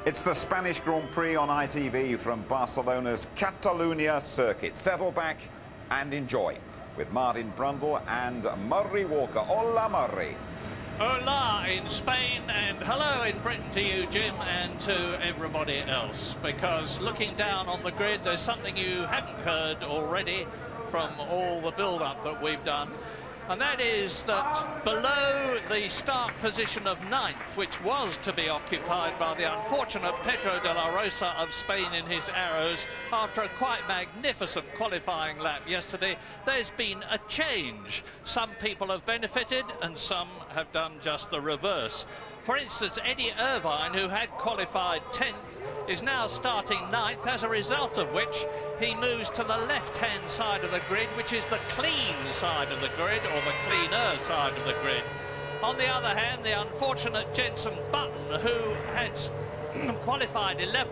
It's the Spanish Grand Prix on ITV from Barcelona's Catalunya circuit. Settle back and enjoy with Martin Brundle and Murray Walker. Hola, Murray. Hola in Spain and hello in Britain to you, Jim, and to everybody else. Because looking down on the grid, there's something you haven't heard already from all the build-up that we've done. And that is that below the start position of 9th, which was to be occupied by the unfortunate Pedro de la Rosa of Spain in his arrows, after a quite magnificent qualifying lap yesterday, there's been a change. Some people have benefited and some have done just the reverse. For instance, Eddie Irvine, who had qualified 10th, is now starting 9th, as a result of which he moves to the left-hand side of the grid, which is the clean side of the grid, or the cleaner side of the grid. On the other hand, the unfortunate Jenson Button, who had qualified 11th,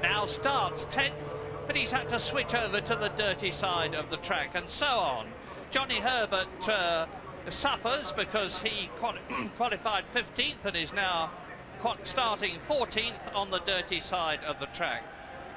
now starts 10th, but he's had to switch over to the dirty side of the track, and so on. Johnny Herbert suffers because he qualified 15th and is now starting 14th on the dirty side of the track.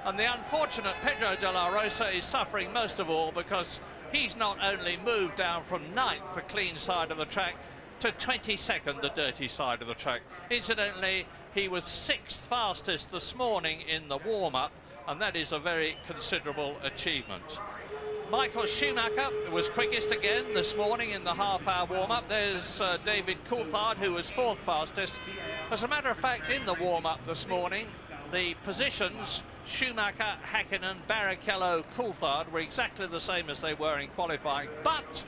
And the unfortunate Pedro de la Rosa is suffering most of all because he's not only moved down from 9th, the clean side of the track, to 22nd, the dirty side of the track. Incidentally, he was 6th fastest this morning in the warm-up, and that is a very considerable achievement. Michael Schumacher was quickest again this morning in the half-hour warm-up. There's David Coulthard, who was 4th fastest. As a matter of fact, in the warm-up this morning, the positions, Schumacher, Häkkinen, Barrichello, Coulthard, were exactly the same as they were in qualifying. But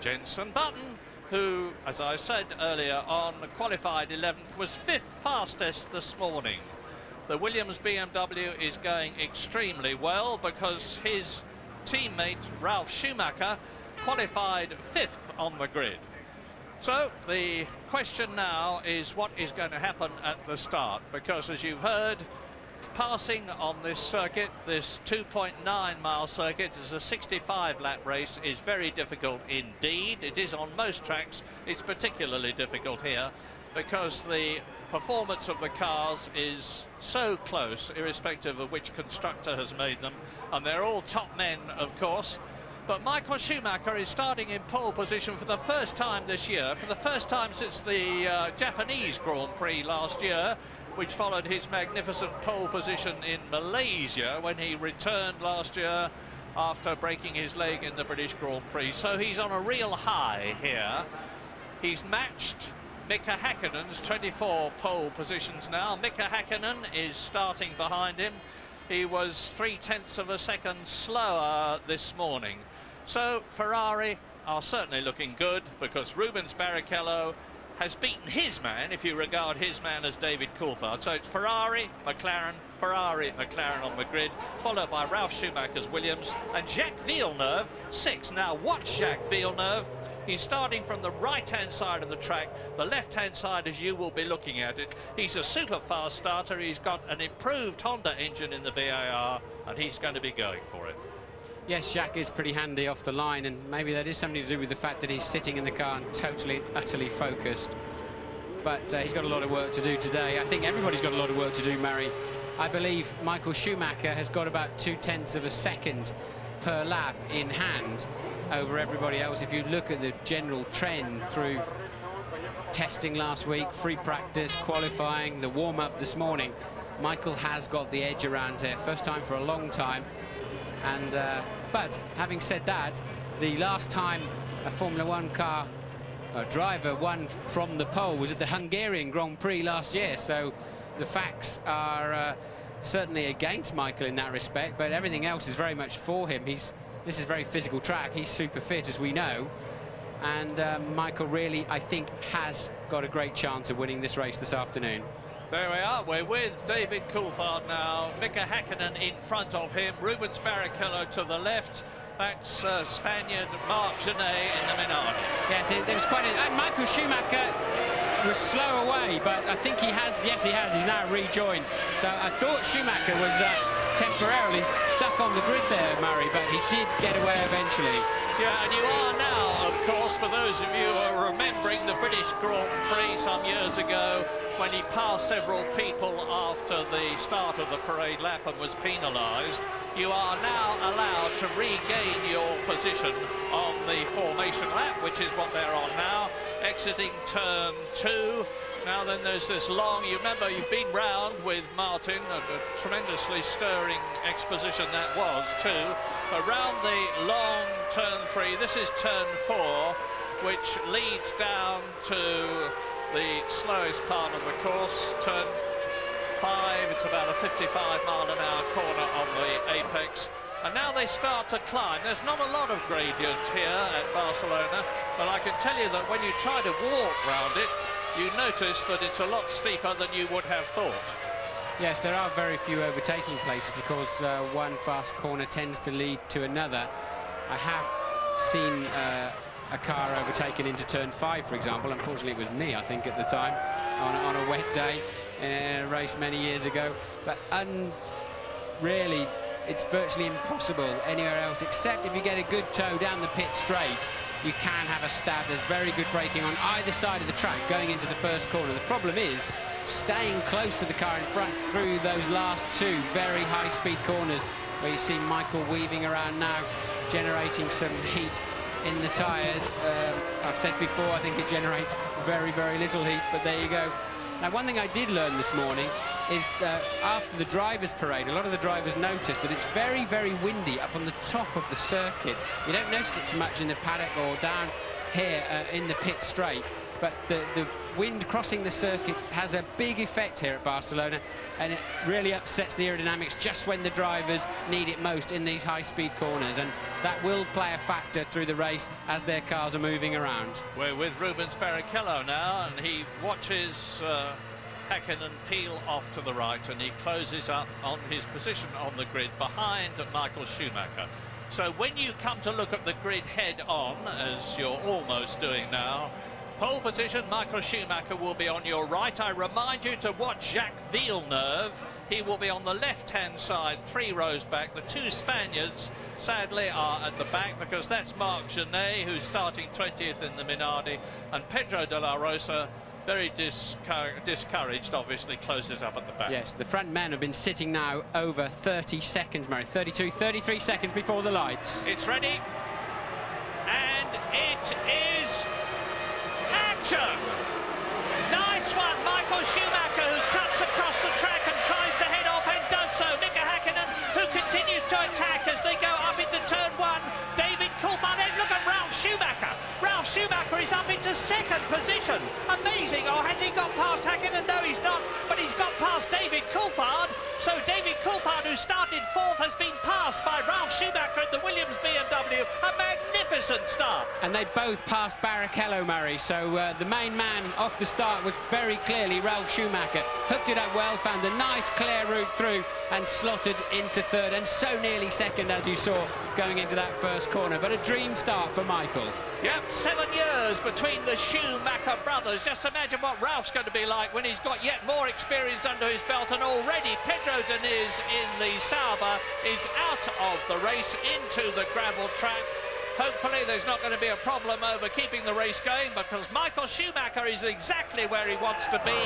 Jenson Button, who, as I said earlier on, qualified 11th, was 5th fastest this morning. The Williams BMW is going extremely well because his teammate Ralf Schumacher qualified 5th on the grid. So the question now is what is going to happen at the start, because as you've heard, passing on this circuit, this 2.9-mile circuit, is a 65 lap race, is very difficult indeed. It is on most tracks. It's particularly difficult here because the performance of the cars is so close, irrespective of which constructor has made them, and they're all top men, of course. But Michael Schumacher is starting in pole position for the first time this year, for the first time since the Japanese Grand Prix last year, which followed his magnificent pole position in Malaysia when he returned last year after breaking his leg in the British Grand Prix. So he's on a real high here. He's matched Mika Häkkinen's 24 pole positions now. Mika Häkkinen is starting behind him. He was 0.3 of a second slower this morning. So Ferrari are certainly looking good because Rubens Barrichello has beaten his man, if you regard his man as David Coulthard. So it's Ferrari, McLaren on the grid, followed by Ralf Schumacher's Williams and Jacques Villeneuve, 6th. Now watch Jacques Villeneuve. He's starting from the right-hand side of the track, the left-hand side as you will be looking at it. He's a super fast starter. He's got an improved Honda engine in the VAR, and he's going to be going for it. Yes, Jacques is pretty handy off the line, and maybe that is something to do with the fact that he's sitting in the car and totally, utterly focused. But he's got a lot of work to do today. I think everybody's got a lot of work to do, Murray. I believe Michael Schumacher has got about 0.2 of a second per lap in hand over everybody else. If you look at the general trend through testing last week, free practice, qualifying, the warm-up this morning, Michael has got the edge around here. First time for a long time. And but having said that, the last time a Formula One car driver won from the pole was at the Hungarian Grand Prix last year. So the facts are certainly against Michael in that respect, but everything else is very much for him. This is a very physical track. He's super fit, as we know, and Michael really, I think, has got a great chance of winning this race this afternoon. There we are. We're with David Coulthard now. Mika Häkkinen in front of him. Rubens Barrichello to the left. That's Spaniard Marc Genet in the Minardi. Yes, there was quite a... And Michael Schumacher was slow away, but I think he has... Yes, he has. He's now rejoined. So I thought Schumacher was temporarily stuck on the grid there, Murray, but he did get away eventually. Yeah, and you are now, of course, for those of you who are remembering the British Grand Prix some years ago, when he passed several people after the start of the parade lap and was penalised, you are now allowed to regain your position on the formation lap, which is what they're on now, exiting turn 2. Now then, there's this long, you remember you've been round with Martin, a tremendously stirring exposition that was too. Around the long turn 3, this is turn 4, which leads down to the slowest part of the course, turn 5, it's about a 55-mile-an-hour corner on the apex. And now they start to climb. There's not a lot of gradient here at Barcelona, but I can tell you that when you try to walk round it, you notice that it's a lot steeper than you would have thought. Yes, there are very few overtaking places because one fast corner tends to lead to another. I have seen a car overtaken into turn 5, for example. Unfortunately, it was me, I think, at the time, on a wet day in a race many years ago. But really, it's virtually impossible anywhere else, except if you get a good tow down the pit straight. You can have a stab. There's very good braking on either side of the track going into the first corner. The problem is staying close to the car in front through those last 2 very high-speed corners, where you see Michael weaving around now, generating some heat in the tyres. I've said before, I think it generates very, very little heat, but there you go. Now, one thing I did learn this morning is that after the drivers' parade, a lot of the drivers noticed that it's very, very windy up on the top of the circuit. You don't notice it so much in the paddock or down here in the pit straight, but the wind crossing the circuit has a big effect here at Barcelona, and it really upsets the aerodynamics just when the drivers need it most in these high-speed corners, and that will play a factor through the race as their cars are moving around. We're with Rubens Barrichello now, and he watches Häkkinen peel off to the right, and he closes up on his position on the grid behind Michael Schumacher. So when you come to look at the grid head on, as you're almost doing now, pole position, Michael Schumacher will be on your right. I remind you to watch Jacques Villeneuve. He will be on the left-hand side, 3 rows back. The 2 Spaniards, sadly, are at the back because that's Marc Genet, who's starting 20th in the Minardi, and Pedro de la Rosa, very discouraged, obviously, closes up at the back. Yes, the front men have been sitting now over 30 seconds, Murray. 32, 33 seconds before the lights. It's ready, and it is action! Nice one, Michael Schumacher, who cuts across the track and tries to head off and does so. Mika Häkkinen, who continues to attack as they go up into turn 1. David Coulthard, then look at Ralf Schumacher. Ralf Schumacher is up into 2nd position. Amazing. Or has he got past Häkkinen? No, he's not. But he's got past David Coulthard. So David Coulthard, who started 4th, has been passed by Ralf Schumacher at the Williams BMW. A magnificent start. And they both passed Barrichello, Murray. So the main man off the start was very clearly Ralf Schumacher. Hooked it up well, found a nice clear route through and slotted into 3rd, and so nearly 2nd, as you saw, going into that first corner. But a dream start for Michael. Yep, 7 years between the Schumacher brothers. Just imagine what Ralph's going to be like when he's got yet more experience under his belt, and already Pedro Diniz in the Sauber is out of the race into the gravel track. Hopefully there's not going to be a problem over keeping the race going, because Michael Schumacher is exactly where he wants to be.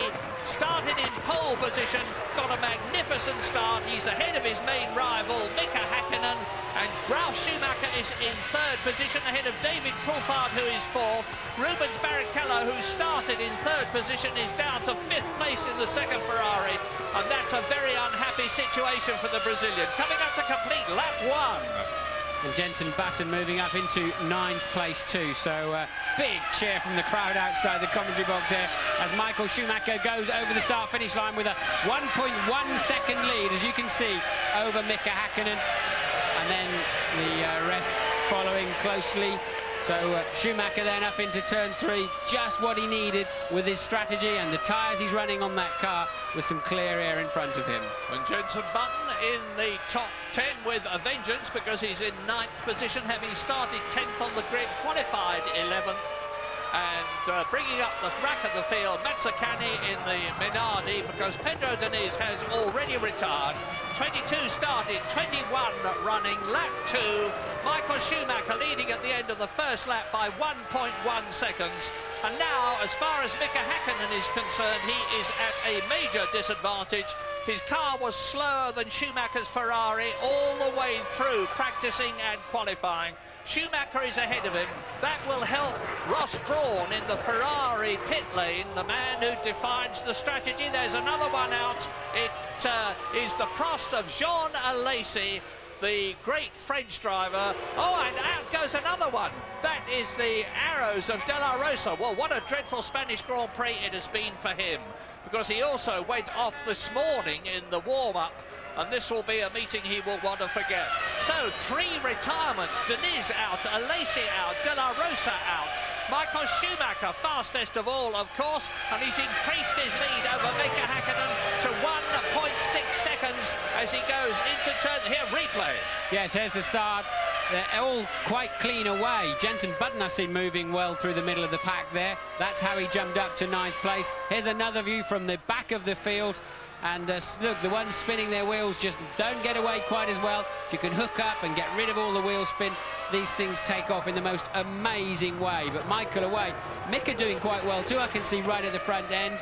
Started in pole position, got a magnificent start. He's ahead of his main rival, Mika Häkkinen, and Ralf Schumacher is in 3rd position ahead of David Coulthard, who is 4th. Rubens Barrichello, who started in 3rd position, is down to 5th place in the 2nd Ferrari, and that's a very unhappy situation for the Brazilian. Coming up to complete lap 1. And Jenson Button moving up into 9th place too. So big cheer from the crowd outside the commentary box here as Michael Schumacher goes over the start-finish line with a 1.1 second lead, as you can see, over Mika Häkkinen. And then the rest following closely. So Schumacher then up into turn 3, just what he needed with his strategy and the tyres he's running on that car, with some clear air in front of him. And Jenson Button in the top 10 with a vengeance, because he's in 9th position, having started 10th on the grid, qualified 11th. And bringing up the back of the field, Mazzacani in the Minardi, because Pedro Diniz has already retired. 22 started, 21 running, lap 2. Michael Schumacher leading at the end of the first lap by 1.1 seconds. And now, as far as Mika Häkkinen is concerned, he is at a major disadvantage. His car was slower than Schumacher's Ferrari all the way through practicing and qualifying. Schumacher is ahead of him. That will help Ross Brawn in the Ferrari pit lane, the man who defines the strategy. There's another one out. It is the Prost of Jean Alesi, the great French driver. Oh, and out goes another one. That is the arrows of De La Rosa. Well, what a dreadful Spanish Grand Prix it has been for him, because he also went off this morning in the warm-up, and this will be a meeting he will want to forget. So, 3 retirements. Diniz out, Alesi out, De La Rosa out. Michael Schumacher, fastest of all, of course, and he's increased his lead over Mika Häkkinen to 1.6 seconds as he goes into turn. Here, replay. Yes, here's the start. They're all quite clean away. Jenson Button I see moving well through the middle of the pack there. That's how he jumped up to 9th place. Here's another view from the back of the field. And look, the ones spinning their wheels just don't get away quite as well. If you can hook up and get rid of all the wheel spin, these things take off in the most amazing way. But Michael away. Mika doing quite well too, I can see right at the front end.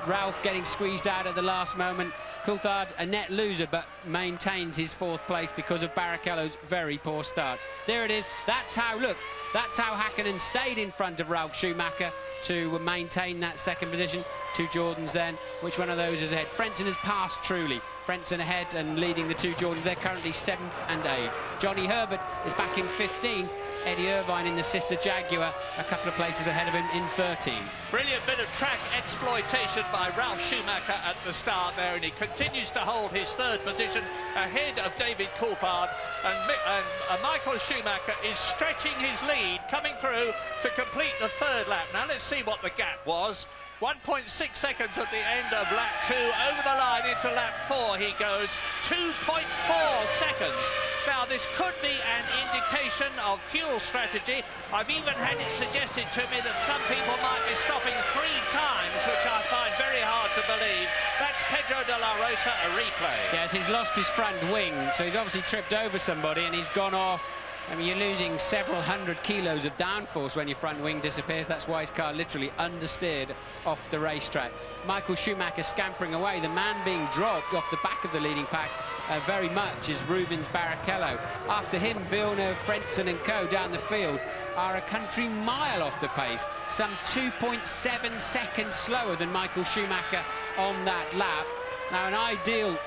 Ralph getting squeezed out at the last moment. Coulthard, a net loser, but maintains his 4th place because of Barrichello's very poor start. There it is. That's how, look, that's how Häkkinen stayed in front of Ralf Schumacher to maintain that 2nd position. 2 Jordans then. Which one of those is ahead? Frentzen has passed Trulli. Frentzen ahead and leading the 2 Jordans. They're currently 7th and 8th. Johnny Herbert is back in 15th. Eddie Irvine in the sister Jaguar, a couple of places ahead of him in 13th. Brilliant bit of track exploitation by Ralf Schumacher at the start there, and he continues to hold his 3rd position ahead of David Coulthard. And Michael Schumacher is stretching his lead, coming through to complete the 3rd lap. Now let's see what the gap was. 1.6 seconds at the end of lap 2. Over the line into lap 4 he goes. 2.4 seconds. Now this could be an indication of fuel strategy. I've even had it suggested to me that some people might be stopping 3 times, which I find very hard to believe. That's Pedro de la Rosa, a replay. Yes, he's lost his front wing, so he's obviously tripped over somebody and he's gone off. I mean, you're losing several hundred kilos of downforce when your front wing disappears. That's why his car literally understeered off the racetrack. Michael Schumacher scampering away. The man being dropped off the back of the leading pack very much is Rubens Barrichello. After him, Villeneuve, Frentzen and co down the field are a country mile off the pace. Some 2.7 seconds slower than Michael Schumacher on that lap. Now,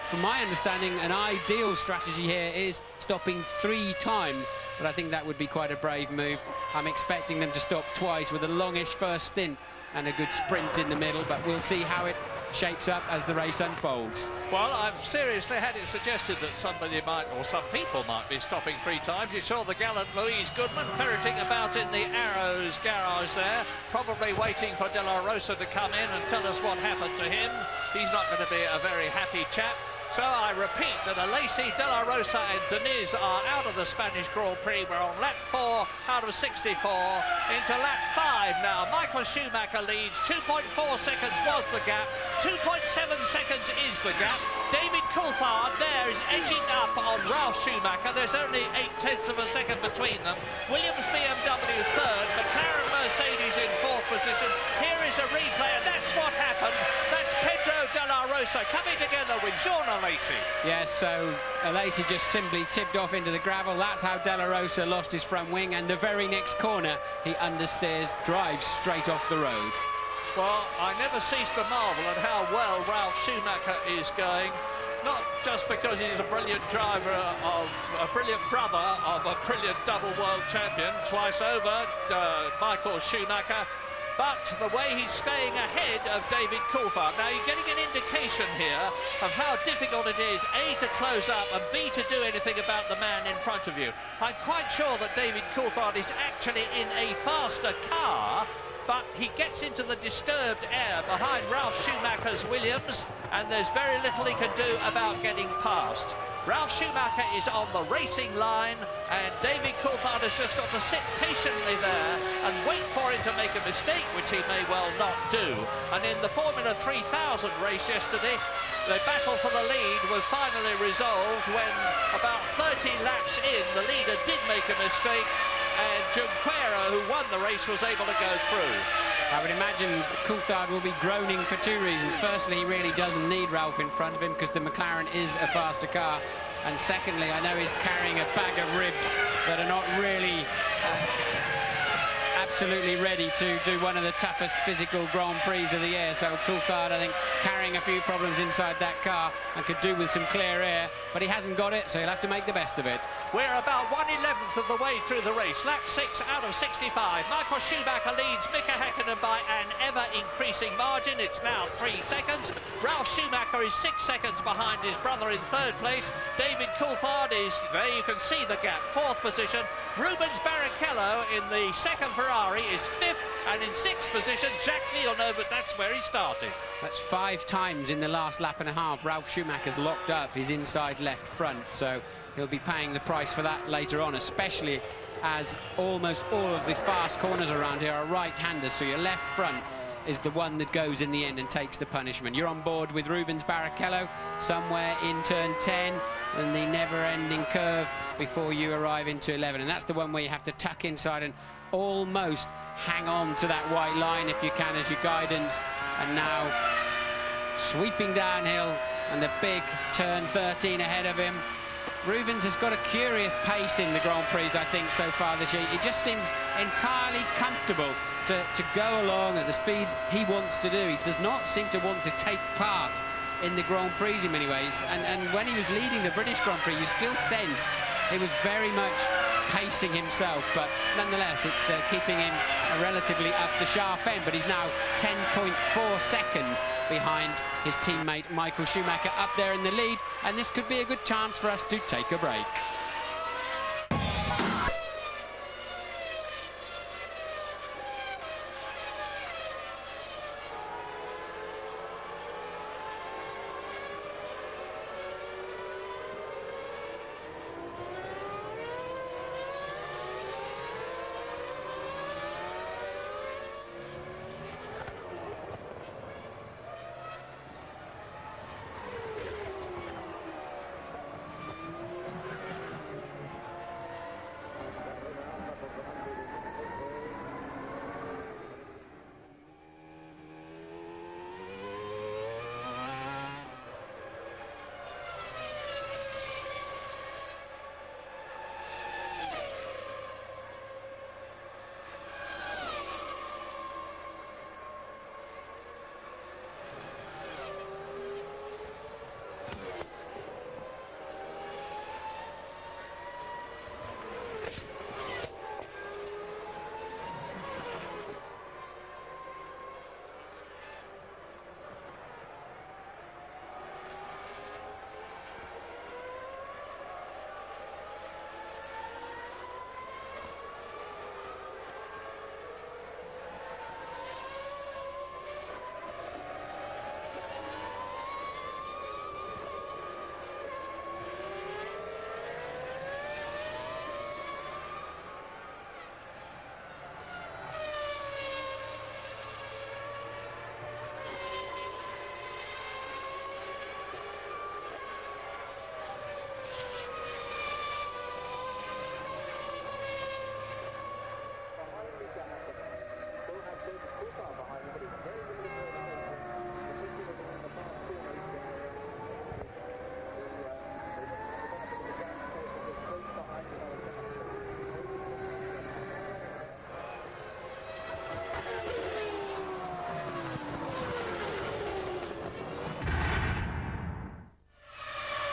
from my understanding, an ideal strategy here is stopping 3 times. But I think that would be quite a brave move. I'm expecting them to stop twice with a longish first stint and a good sprint in the middle, but we'll see how it shapes up as the race unfolds. Well, I've seriously had it suggested that somebody might, or some people might be stopping 3 times. You saw the gallant Louise Goodman ferreting about in the Arrows garage there, probably waiting for De La Rosa to come in and tell us what happened to him. He's not going to be a very happy chap. So I repeat that Alesi, De La Rosa and Diniz are out of the Spanish Grand Prix. We're on lap 4 out of 64 into lap 5 now. Michael Schumacher leads. 2.4 seconds was the gap. 2.7 seconds is the gap. David Coulthard there is edging up on Ralf Schumacher. There's only 0.8 seconds between them. Williams BMW 3rd. McLaren Mercedes in 4th position. Here is a replay, and that's what happened. That's Pedro de la Rosa coming together with Jean Alesi. Yes, so Alesi just simply tipped off into the gravel. That's how De La Rosa lost his front wing, and the very next corner he understeers, drives straight off the road. Well, I never cease to marvel at how well Ralf Schumacher is going. Not just because he's a brilliant driver of a brilliant brother of a brilliant double world champion twice over, Michael Schumacher, but the way he's staying ahead of David Coulthard. Now, you're getting an indication here of how difficult it is, A, to close up, and B, to do anything about the man in front of you. I'm quite sure that David Coulthard is actually in a faster car, but he gets into the disturbed air behind Ralf Schumacher's Williams, and there's very little he can do about getting past. Ralf Schumacher is on the racing line, and David Coulthard has just got to sit patiently there and wait for him to make a mistake, which he may well not do. And in the Formula 3000 race yesterday, the battle for the lead was finally resolved when about 30 laps in, the leader did make a mistake, and Junqueira, who won the race, was able to go through. I would imagine Coulthard will be groaning for two reasons. Firstly, he really doesn't need Ralf in front of him because the McLaren is a faster car. And secondly, I know he's carrying a bag of ribs that are not really absolutely ready to do one of the toughest physical Grand Prix of the year. So Coulthard, I think, carrying a few problems inside that car and could do with some clear air, but he hasn't got it, so he'll have to make the best of it. We're about 1/11 of the way through the race, lap 6 out of 65. Michael Schumacher leads Mika Häkkinen by an ever-increasing margin. It's now 3 seconds. Ralf Schumacher is 6 seconds behind his brother in third place. David Coulthard is, there you can see the gap, fourth position. Rubens Barrichello in the second Ferrari is fifth, and in sixth position, Jacques Villeneuve, but that's where he started. That's 5 times in the last lap and a half. Ralf Schumacher's locked up his inside left front, so he'll be paying the price for that later on, especially as almost all of the fast corners around here are right-handers, so your left front is the one that goes in the end and takes the punishment. You're on board with Rubens Barrichello somewhere in turn 10 and the never-ending curve before you arrive into 11, and that's the one where you have to tuck inside and almost hang on to that white line if you can as your guidance. And now sweeping downhill and the big turn 13 ahead of him. Rubens has got a curious pace in the Grand Prix, I think, so far this year. It just seems entirely comfortable to go along at the speed he wants to do. He does not seem to want to take part in the Grand Prix in many ways. And when he was leading the British Grand Prix, you still sensed he was very much pacing himself, but nonetheless it's keeping him relatively up the sharp end. But he's now 10.4 seconds behind his teammate Michael Schumacher up there in the lead, and this could be a good chance for us to take a break.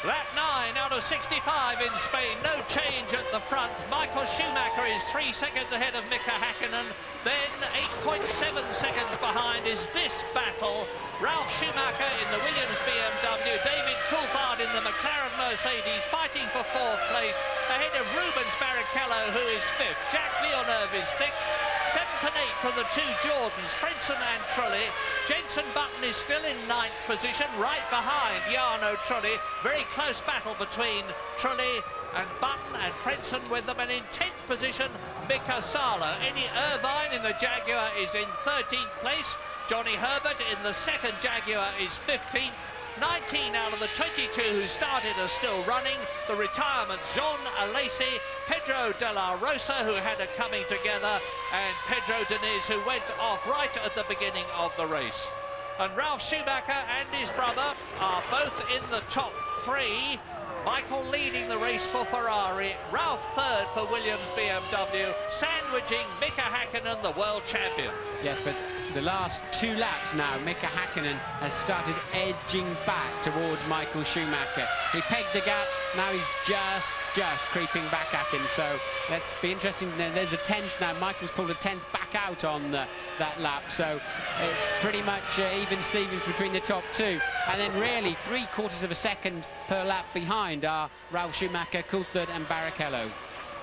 Lap 9 out of 65 in Spain, no change at the front. Michael Schumacher is 3 seconds ahead of Mika Häkkinen. Then 8.7 seconds behind is this battle. Ralf Schumacher in the Williams BMW, David Coulthard in the McLaren Mercedes, fighting for 4th place, ahead of Rubens Barrichello, who is 5th. Jacques Villeneuve is 6th. 7th and 8th for the two Jordans, Frentzen and Trulli. Jenson Button is still in 9th position, right behind Jarno Trulli. Very close battle between Trulli and Button, and Frentzen with them. And in 10th position, Mika Sala. Eddie Irvine in the Jaguar is in 13th place. Johnny Herbert in the second Jaguar is 15th. 19 out of the 22 who started are still running. The retirement, Jean Alesi, Pedro de la Rosa, who had a coming together, and Pedro Diniz, who went off right at the beginning of the race. And Ralf Schumacher and his brother are both in the top 3. Michael leading the race for Ferrari, Ralf 3rd for Williams BMW, sandwiching Mika Hakkinen, the world champion. Yes, but the last 2 laps now, Mika Hakkinen has started edging back towards Michael Schumacher. He pegged the gap, now he's just creeping back at him. So let's be interesting. There's a 10th now. Michael's pulled a 10th back out on that lap. So it's pretty much even Stevens between the top 2. And then really 3/4 of a second per lap behind are Ralf Schumacher, Coulthard and Barrichello.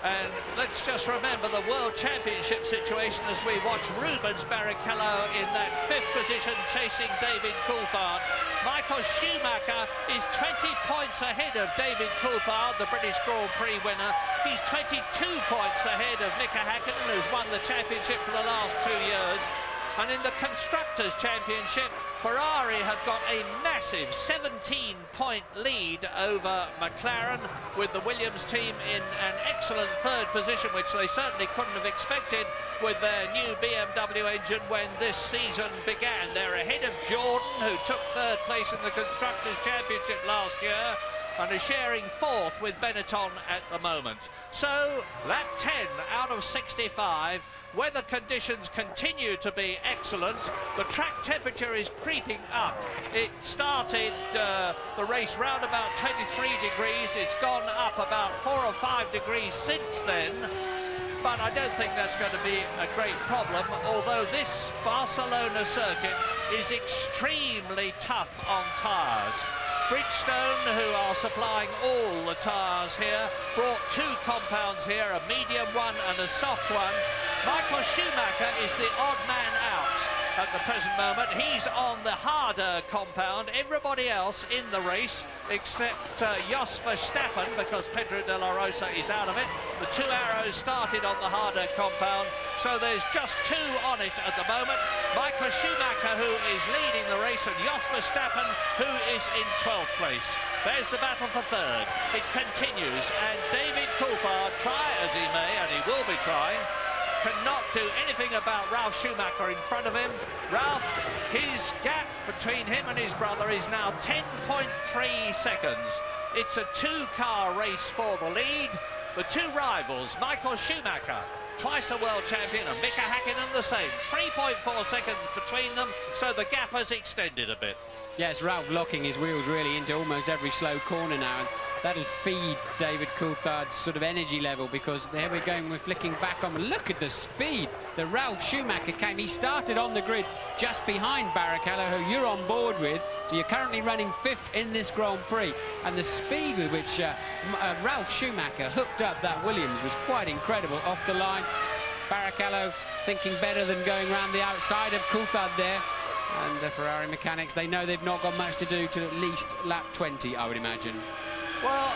And let's just remember the World Championship situation as we watch Rubens Barrichello in that 5th position chasing David Coulthard. Michael Schumacher is 20 points ahead of David Coulthard, the British Grand Prix winner. He's 22 points ahead of Mika Hakkinen, who's won the championship for the last 2 years. And in the Constructors' Championship, Ferrari have got a massive 17-point lead over McLaren, with the Williams team in an excellent 3rd position, which they certainly couldn't have expected with their new BMW engine when this season began. They're ahead of Jordan, who took 3rd place in the Constructors' Championship last year, and is sharing 4th with Benetton at the moment. So, lap 10 out of 65. Weather conditions continue to be excellent. The track temperature is creeping up. It started the race round about 23 degrees. It's gone up about 4 or 5 degrees since then. But I don't think that's going to be a great problem, although this Barcelona circuit is extremely tough on tyres. Bridgestone, who are supplying all the tyres here, brought 2 compounds here, a medium one and a soft one. Michael Schumacher is the odd man out at the present moment. He's on the harder compound. Everybody else in the race, except Jos Verstappen, because Pedro de la Rosa is out of it. The 2 arrows started on the harder compound, so there's just 2 on it at the moment. Michael Schumacher, who is leading the race, and Jos Verstappen, who is in 12th place. There's the battle for 3rd. It continues, and David Coulthard, try as he may, and he will be trying, cannot do anything about Ralf Schumacher in front of him. Ralf, his gap between him and his brother is now 10.3 seconds. It's a 2-car race for the lead. The 2 rivals, Michael Schumacher, twice a world champion, and Mika Hakkinen the same. 3.4 seconds between them, so the gap has extended a bit. Yes, Ralf locking his wheels really into almost every slow corner now, and that'll feed David Coulthard's sort of energy level, because there we're going, we're flicking back on. Look at the speed that Ralf Schumacher came. He started on the grid just behind Barrichello, who you're on board with. So you're currently running 5th in this Grand Prix, and the speed with which Ralf Schumacher hooked up that Williams was quite incredible off the line. Barrichello thinking better than going around the outside of Coulthard there. And the Ferrari mechanics, they know they've not got much to do to at least lap 20, I would imagine. Well,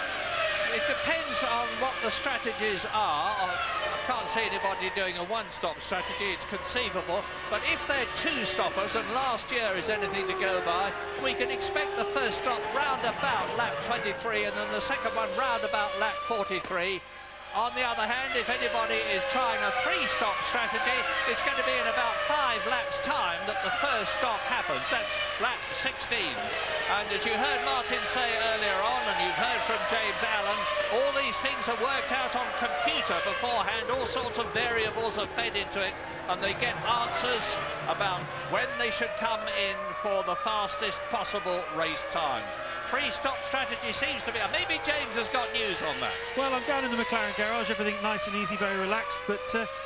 it depends on what the strategies are. I can't see anybody doing a one-stop strategy, it's conceivable. But if they're 2 stoppers, and last year is anything to go by, we can expect the first stop round about lap 23, and then the second one round about lap 43. On the other hand, if anybody is trying a 3-stop strategy, it's going to be in about 5 laps' time that the first stop happens. That's lap 16. And as you heard Martin say earlier on, and you've heard from James Allen, all these things are worked out on computer beforehand. All sorts of variables are fed into it, and they get answers about when they should come in for the fastest possible race time. three-stop strategy seems to be... Maybe James has got news on that. Well, I'm down in the McLaren garage, everything nice and easy, very relaxed, but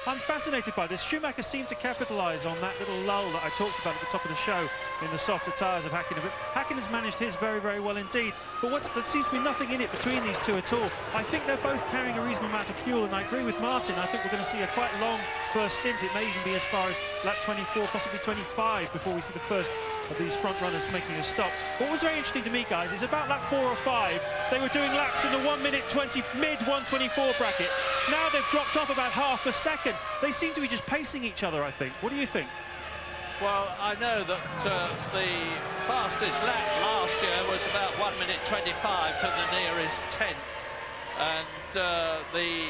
I'm fascinated by this. Schumacher seemed to capitalise on that little lull that I talked about at the top of the show in the softer tyres of Häkkinen. But Häkkinen's managed his very, very well indeed. But there seems to be nothing in it between these two at all. I think they're both carrying a reasonable amount of fuel, and I agree with Martin. I think we're going to see a quite long first stint. It may even be as far as lap 24, possibly 25, before we see the first of these front runners making a stop. What was very interesting to me, guys, is about lap 4 or 5, they were doing laps in the 1:20, mid 1:24 bracket. Now they've dropped off about half a second. They seem to be just pacing each other, I think. What do you think? Well, I know that the fastest lap last year was about 1:25 to the nearest 10th. And the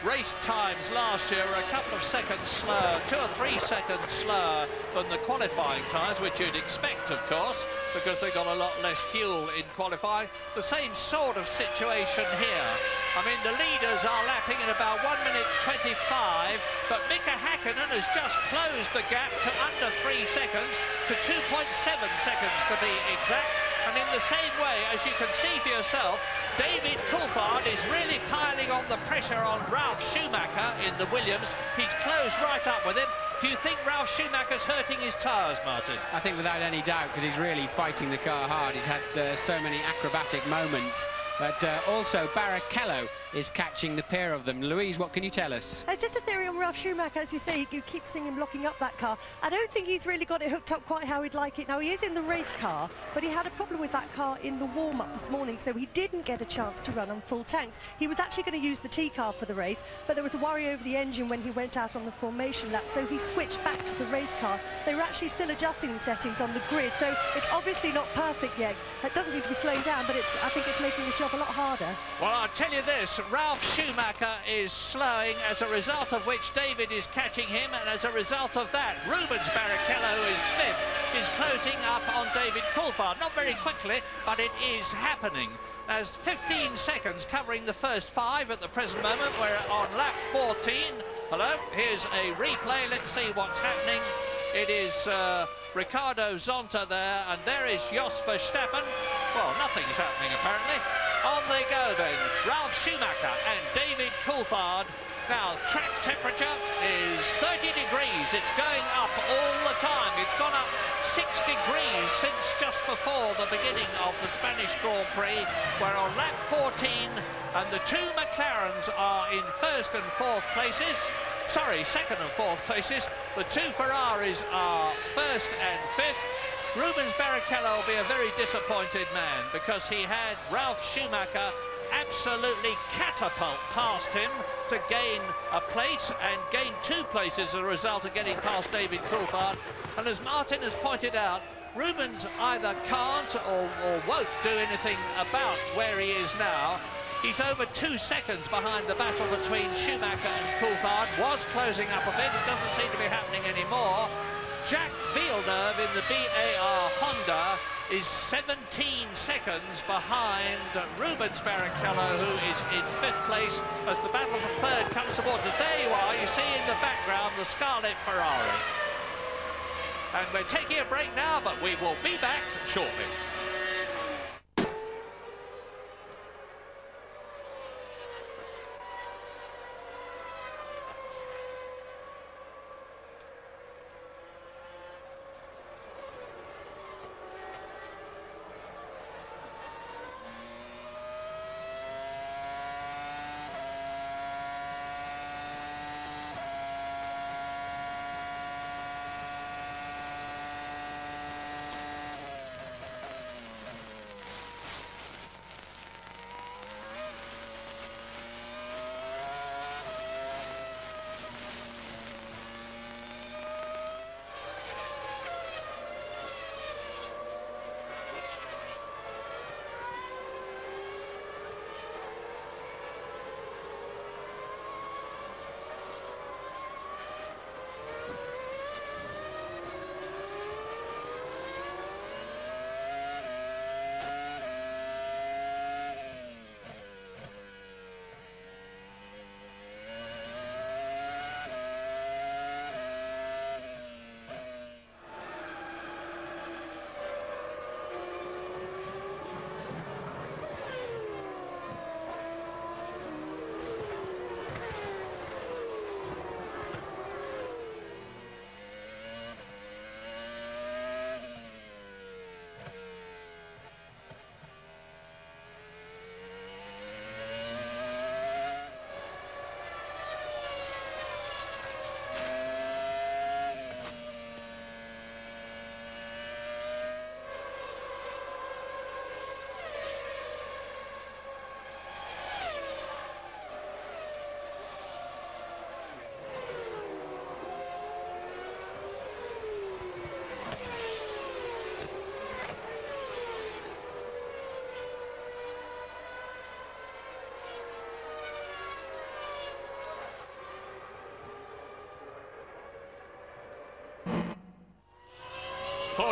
race times last year were a couple of seconds slower, 2 or 3 seconds slower than the qualifying times, which you'd expect, of course, because they got a lot less fuel in qualifying. The same sort of situation here. I mean, the leaders are lapping in about 1:25, but Mika Häkkinen has just closed the gap to under 3 seconds, to 2.7 seconds to be exact. And in the same way, as you can see for yourself, David Coulthard is really piling on the pressure on Ralf Schumacher in the Williams. He's closed right up with him. Do you think Ralf Schumacher's hurting his tyres, Martin? I think without any doubt, because he's really fighting the car hard. He's had so many acrobatic moments. But also Barrichello is catching the pair of them. Louise, what can you tell us? It's just a theory on Ralf Schumacher, as you say, you keep seeing him locking up that car. I don't think he's really got it hooked up quite how he'd like it. Now, he is in the race car, but he had a problem with that car in the warm-up this morning, so he didn't get a chance to run on full tanks. He was actually going to use the T car for the race, but there was a worry over the engine when he went out on the formation lap, so he switched back to the race car. They were actually still adjusting the settings on the grid, so it's obviously not perfect yet. It doesn't seem to be slowing down, but I think it's making his job a lot harder. Well, I'll tell you this, Ralf Schumacher is slowing, as a result of which David is catching him, and as a result of that, Rubens Barrichello is 5th, is closing up on David Coulthard. Not very quickly, but it is happening. There's 15 seconds covering the first 5 at the present moment. We're on lap 14. Hello, here's a replay. Let's see what's happening. It is Ricardo Zonta there, and there is Jos Verstappen. Well, nothing's happening apparently. On they go then, Ralf Schumacher and David Coulthard. Now, track temperature is 30 degrees. It's going up all the time. It's gone up 6 degrees since just before the beginning of the Spanish Grand Prix. We're on lap 14, and the 2 McLarens are in 1st and 4th places. Sorry, 2nd and 4th places. The 2 Ferraris are 1st and 5th. Rubens Barrichello will be a very disappointed man, because he had Ralf Schumacher absolutely catapult past him to gain a place, and gain 2 places as a result of getting past David Coulthard. And as Martin has pointed out, Rubens either can't or won't do anything about where he is now. He's over 2 seconds behind the battle between Schumacher and Coulthard. Was closing up a bit, it doesn't seem to be happening anymore. Jacques Villeneuve in the BAR Honda is 17 seconds behind Rubens Barrichello, who is in 5th place as the battle for 3rd comes towards us. There you are, you see in the background the Scarlet Ferrari. And we're taking a break now, but we will be back shortly.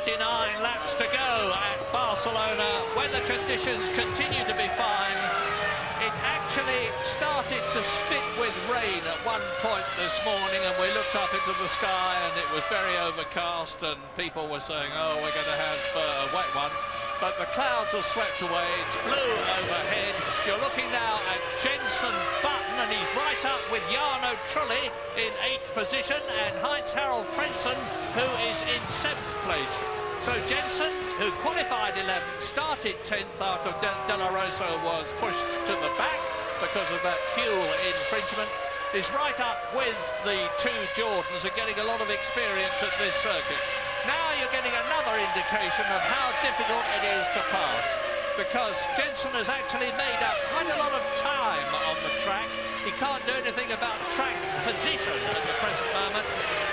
49 laps to go at Barcelona. Weather conditions continue to be fine. It actually started to spit with rain at one point this morning, and we looked up into the sky and it was very overcast, and people were saying, oh, we're going to have a wet one. But the clouds have swept away. It's blue overhead. You're looking now at Jenson Button, and he's right up with Jarno Trulli in 8th position, and Heinz-Harald Frentzen, who is in 7th place. So Jenson, who qualified 11th, started 10th after De La Rosa was pushed to the back because of that fuel infringement, is right up with the two Jordans and getting a lot of experience at this circuit. Now you're getting another indication of how difficult it is to pass, because Jenson has actually made up quite a lot of time on the track. He can't do anything about track position at the present moment.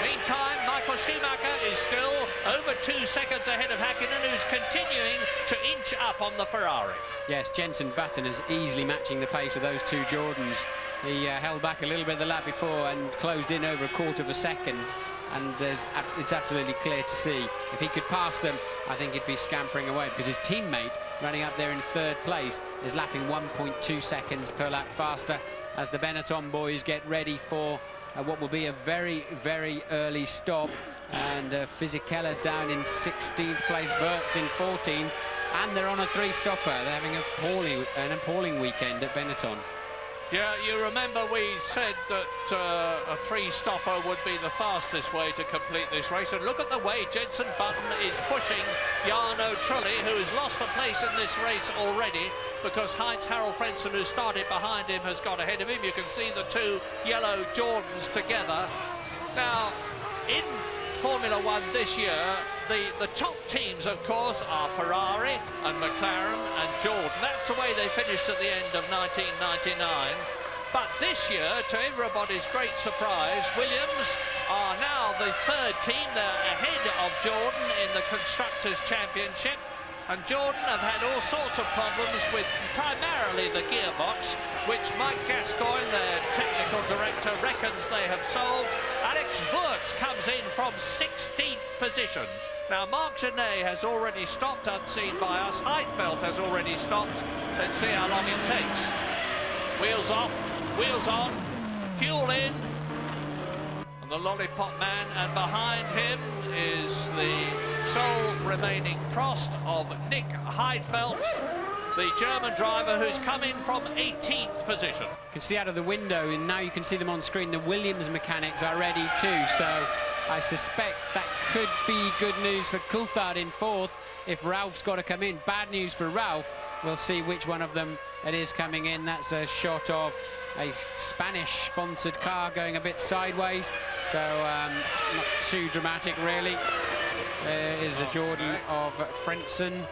Meantime, Michael Schumacher is still over 2 seconds ahead of Häkkinen, who's continuing to inch up on the Ferrari. Yes, Jenson Button is easily matching the pace of those two Jordans. He held back a little bit the lap before and closed in over a quarter of a second. And it's absolutely clear to see. If he could pass them, I think he'd be scampering away, because his teammate running up there in 3rd place is lapping 1.2 seconds per lap faster as the Benetton boys get ready for what will be a very, very early stop. And Fisichella down in 16th place, Wirtz in 14th, and they're on a 3-stopper. They're having an appalling weekend at Benetton. Yeah, you remember we said that a 3-stopper would be the fastest way to complete this race, and look at the way Jenson Button is pushing Jarno Trulli, who has lost a place in this race already because Heinz-Harald Frentzen, who started behind him, has got ahead of him. You can see the two yellow Jordans together. Now, in Formula One this year, the top teams, of course, are Ferrari and McLaren and Jordan. That's the way they finished at the end of 1999. But this year, to everybody's great surprise, Williams are now the 3rd team. They're ahead of Jordan in the Constructors' Championship. And Jordan have had all sorts of problems with primarily the gearbox, which Mike Gascoigne, their technical director, reckons they have solved. Alex Wirtz comes in from 16th position. Now, Marc Genet has already stopped, unseen by us. Heidfeld has already stopped. Let's see how long it takes. Wheels off, wheels on, fuel in. And the Lollipop Man, and behind him is the sole remaining Prost of Nick Heidfeld, the German driver who's come in from 18th position. You can see out of the window, and now you can see them on screen, the Williams mechanics are ready too, so I suspect that could be good news for Coulthard in 4th if Ralph's got to come in. Bad news for Ralph. We'll see which one of them it is coming in. That's a shot of a Spanish-sponsored car going a bit sideways, so not too dramatic, really. There is a Jordan of Frentzen,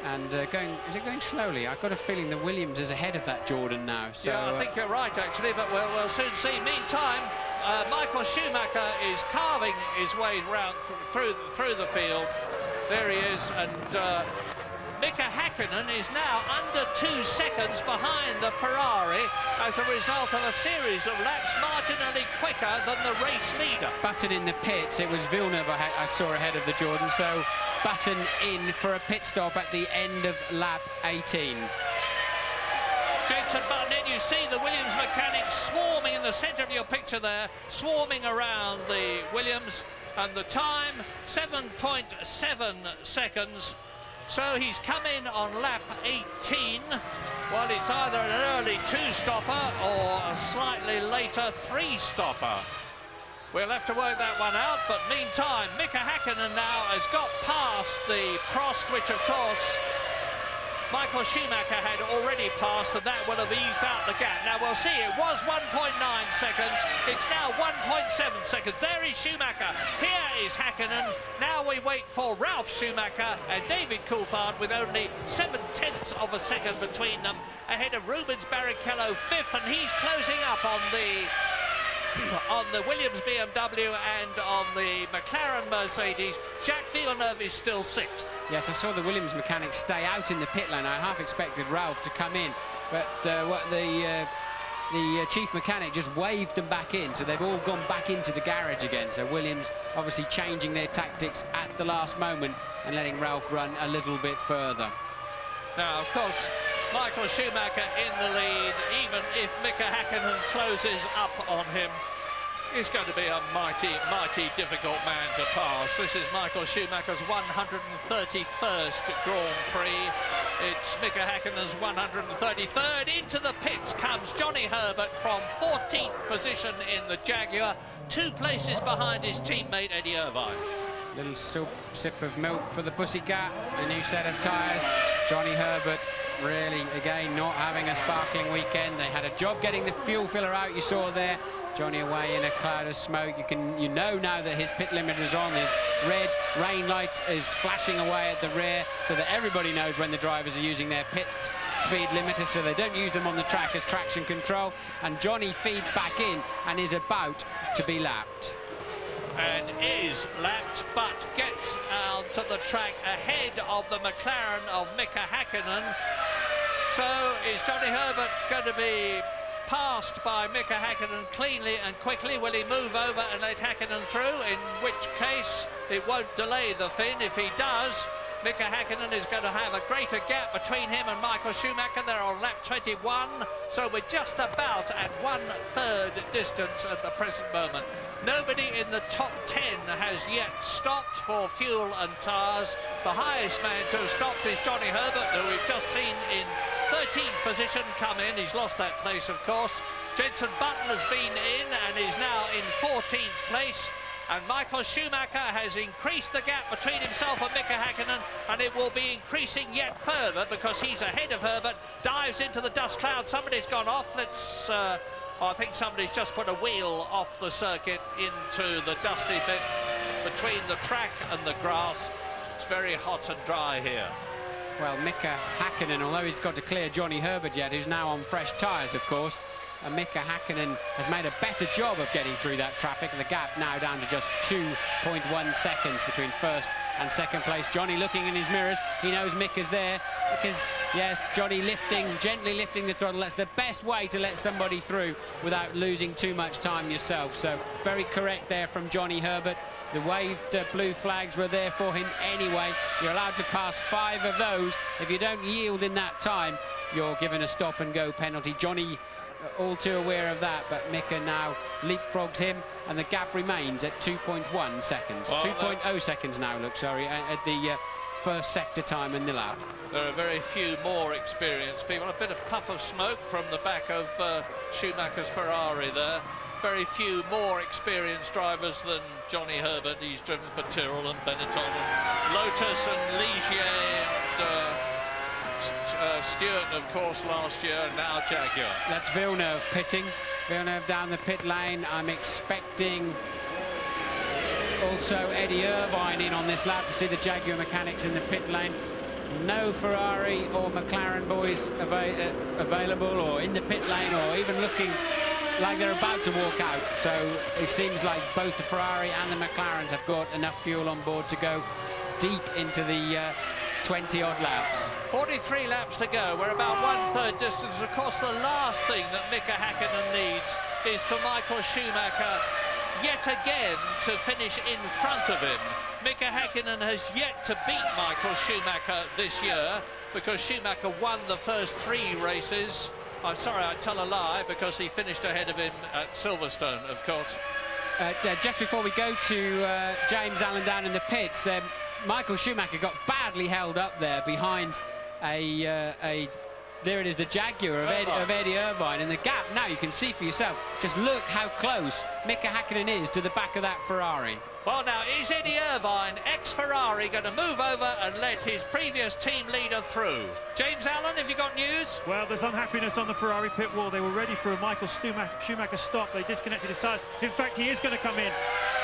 and is it going slowly? I've got a feeling the Williams is ahead of that Jordan now. So, yeah, I think you're right, actually, but we'll soon see. Meantime, Michael Schumacher is carving his way round through the field. There he is, and Mika Häkkinen is now under 2 seconds behind the Ferrari as a result of a series of laps marginally quicker than the race leader. Button in the pits, it was Villeneuve I saw ahead of the Jordan, so Button in for a pit stop at the end of lap 18. Jenson Button in, you see the Williams mechanics swarming in the centre of your picture there, swarming around the Williams, and the time, 7.7 seconds. So he's come in on lap 18. Well, it's either an early 2-stopper or a slightly later 3-stopper. We'll have to work that one out, but meantime, Mika Häkkinen now has got past the Prost, which, of course, Michael Schumacher had already passed, and that will have eased out the gap. Now, we'll see, it was 1.9 seconds. It's now 1.7 seconds. There is Schumacher. Here is Häkkinen. Now we wait for Ralf Schumacher and David Coulthard with only 7/10 of a second between them, ahead of Rubens Barrichello 5th, and he's closing up on the Williams BMW and on the McLaren Mercedes. Jacques Villeneuve is still 6th. Yes, I saw the Williams mechanics stay out in the pit lane. I half expected Ralph to come in, but what the the chief mechanic just waved them back in, so they've all gone back into the garage again. So Williams obviously changing their tactics at the last moment and letting Ralph run a little bit further. Now, of course, Michael Schumacher in the lead. Even if Mika Häkkinen closes up on him, he's going to be a mighty, mighty difficult man to pass. This is Michael Schumacher's 131st Grand Prix. It's Mika Häkkinen's 133rd. Into the pits comes Johnny Herbert from 14th position in the Jaguar, 2 places behind his teammate Eddie Irvine. Little sip of milk for the Pussycat, a new set of tyres. Johnny Herbert really, again, not having a sparkling weekend. They had a job getting the fuel filler out, you saw there. Johnny away in a cloud of smoke. You know now that his pit limiter is on. His red rain light is flashing away at the rear, so that everybody knows when the drivers are using their pit speed limiter, so they don't use them on the track as traction control. And Johnny feeds back in and is about to be lapped. And is lapped, but gets out to the track ahead of the McLaren of Mika Häkkinen. So is Johnny Herbert going to be passed by Mika Häkkinen cleanly and quickly? Will he move over and let Häkkinen through? In which case it won't delay the fin. If he does, Mika Häkkinen is going to have a greater gap between him and Michael Schumacher. They're on lap 21, so we're just about at 1/3 distance at the present moment. Nobody in the top 10 has yet stopped for fuel and tyres. The highest man to have stopped is Johnny Herbert, who we've just seen in 13th position come in. He's lost that place, of course. Jenson Button has been in and is now in 14th place. And Michael Schumacher has increased the gap between himself and Mika Häkkinen, and it will be increasing yet further because he's ahead of Herbert. Dives into the dust cloud. Somebody's gone off. I think somebody's just put a wheel off the circuit into the dusty bit between the track and the grass. It's very hot and dry here. Well, Mika Häkkinen, although he's got to clear Johnny Herbert yet, who's now on fresh tyres, of course, and Mika Häkkinen has made a better job of getting through that traffic. The gap now down to just 2.1 seconds between first and second place. Johnny looking in his mirrors. He knows Mika's there because, yes, Johnny gently lifting the throttle. That's the best way to let somebody through without losing too much time yourself. So very correct there from Johnny Herbert. The waved blue flags were there for him anyway. You're allowed to pass 5 of those. If you don't yield in that time, you're given a stop and go penalty. Johnny all too aware of that, but Mika now leapfrogs him, and the gap remains at 2.1 seconds. Well, 2.0 seconds now, at the first sector time in the lap. There are very few more experienced people. A bit of puff of smoke from the back of Schumacher's Ferrari there. Very few more experienced drivers than Johnny Herbert. He's driven for Tyrrell and Benetton and Lotus and Ligier and Stewart, of course, last year, and now Jaguar. That's Villeneuve pitting. Villeneuve down the pit lane. I'm expecting also Eddie Irvine in on this lap. You see the Jaguar mechanics in the pit lane. No Ferrari or McLaren boys available or in the pit lane or even looking like they're about to walk out. So it seems like both the Ferrari and the McLarens have got enough fuel on board to go deep into the 20-odd laps. 43 laps to go. We're about 1/3 distance. Of course, the last thing that Mika Häkkinen needs is for Michael Schumacher yet again to finish in front of him. Mika Häkkinen has yet to beat Michael Schumacher this year because Schumacher won the first 3 races. I'm sorry, I tell a lie, because he finished ahead of him at Silverstone, of course. Just before we go to James Allen down in the pits, then Michael Schumacher got badly held up there behind there it is, the Jaguar of Eddie Irvine, and the gap now you can see for yourself. Just look how close Mika Häkkinen is to the back of that Ferrari. Well, now, is Eddie Irvine, ex-Ferrari, going to move over and let his previous team leader through? James Allen, have you got news? Well, there's unhappiness on the Ferrari pit wall. They were ready for a Michael Schumacher stop. They disconnected his tyres. In fact, he is going to come in.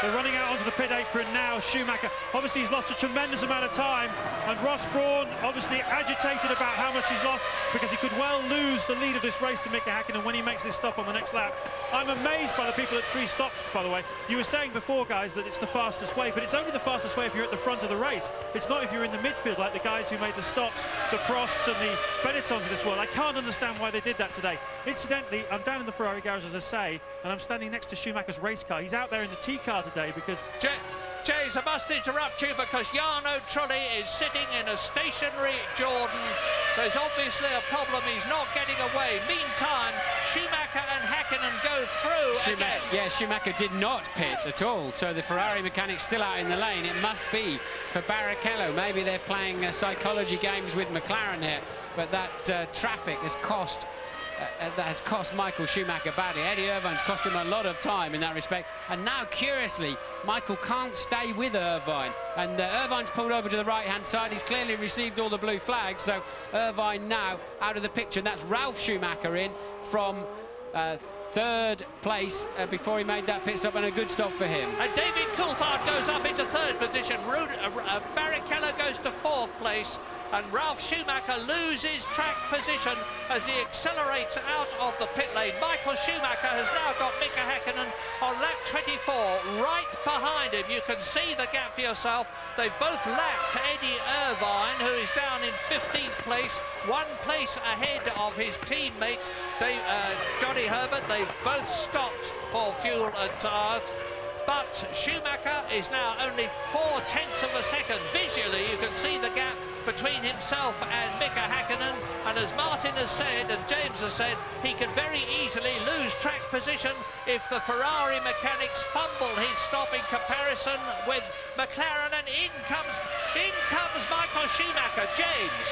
They're running out onto the pit apron now. Schumacher, obviously, he's lost a tremendous amount of time. And Ross Brawn, obviously agitated about how much he's lost because he could well lose the lead of this race to Mika Häkkinen when he makes this stop on the next lap. I'm amazed by the people at 3 stops, by the way. You were saying before, guys, that it's the fastest way, but it's only the fastest way if you're at the front of the race. It's not if you're in the midfield like the guys who made the stops, the Prosts and the Benettons of this world. I can't understand why they did that today. Incidentally, I'm down in the Ferrari garage, as I say, and I'm standing next to Schumacher's race car. He's out there in the T car today because... James, I must interrupt you because Jarno Trulli is sitting in a stationary Jordan. There's obviously a problem. He's not getting away. Meantime, Schumacher and Häkkinen go through again. Yeah, Schumacher did not pit at all, so the Ferrari mechanic's still out in the lane. It must be for Barrichello. Maybe they're playing psychology games with McLaren here, but that traffic has cost... that has cost Michael Schumacher badly. Eddie Irvine's cost him a lot of time in that respect. And now, curiously, Michael can't stay with Irvine. And Irvine's pulled over to the right-hand side. He's clearly received all the blue flags. So Irvine now out of the picture. And that's Ralf Schumacher in from third place before he made that pit stop, and a good stop for him. And David Coulthard goes up into third position. Barrichello goes to fourth place. And Ralf Schumacher loses track position as he accelerates out of the pit lane. Michael Schumacher has now got Mika Häkkinen on lap 24 right behind him. You can see the gap for yourself. They've both lapped Eddie Irvine, who is down in 15th place, 1 place ahead of his teammates. Johnny Herbert, they've both stopped for fuel and tyres. But Schumacher is now only 0.4 of a second. Visually, you can see the gap between himself and Mika Häkkinen. And as Martin has said, and James has said, he could very easily lose track position if the Ferrari mechanics fumble his stop in comparison with McLaren. And in comes Michael Schumacher. James.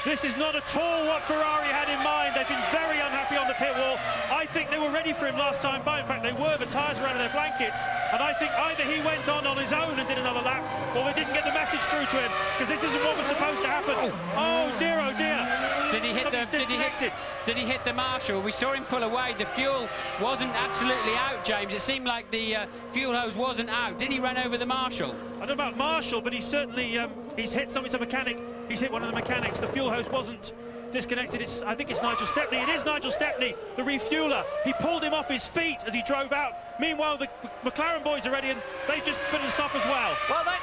This is not at all what Ferrari had in mind. They've been very unhappy on the pit wall. I think they were ready for him last time by. In fact, they were. The tyres were out of their blankets. And I think either he went on his own and did another lap, or they didn't get the message through to him, because this isn't what was supposed to happen. Oh dear, oh dear. Did he hit the marshal? We saw him pull away. The fuel wasn't absolutely out, James. It seemed like the fuel hose wasn't out. Did he run over the marshal? I don't know about Marshall, but he's certainly he's hit something. It's a mechanic. He's hit one of the mechanics. The fuel hose wasn't disconnected. I think it's Nigel Stepney. It is Nigel Stepney, the refueler. He pulled him off his feet as he drove out. Meanwhile, the McLaren boys are ready, and they've just put a stop as well. Well, that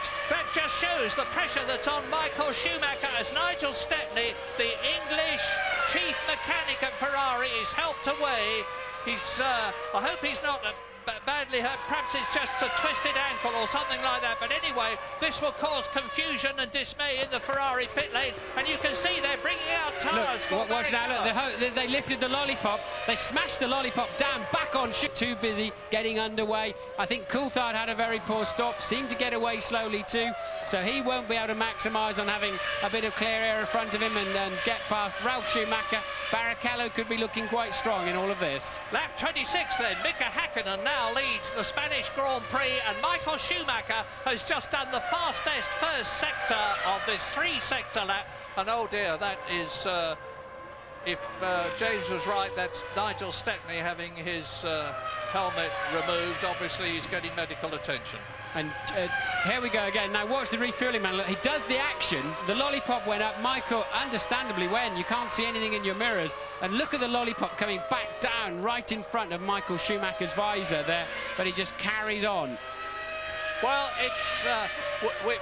just shows the pressure that's on Michael Schumacher as Nigel Stepney, the English chief mechanic at Ferrari, is helped away. I hope he's not badly hurt. Perhaps it's just a twisted ankle or something like that. But anyway, this will cause confusion and dismay in the Ferrari pit lane. And you can see they're bringing out tyres. Watch now. Look, they lifted the lollipop. They smashed the lollipop down, back on. Too busy getting underway. I think Coulthard had a very poor stop. Seemed to get away slowly too. So he won't be able to maximise on having a bit of clear air in front of him and get past Ralf Schumacher. Barrichello could be looking quite strong in all of this. Lap 26 then. Mika Häkkinen now leads the Spanish Grand Prix, and Michael Schumacher has just done the fastest first sector of this 3-sector lap. And oh dear, that is, if James was right, that's Nigel Stepney having his helmet removed. Obviously, he's getting medical attention. And here we go again. Now watch the refueling man. Look, he does the action. The lollipop went up. Michael understandably went. You can't see anything in your mirrors. And look at the lollipop coming back down right in front of Michael Schumacher's visor there. But he just carries on. Well, it's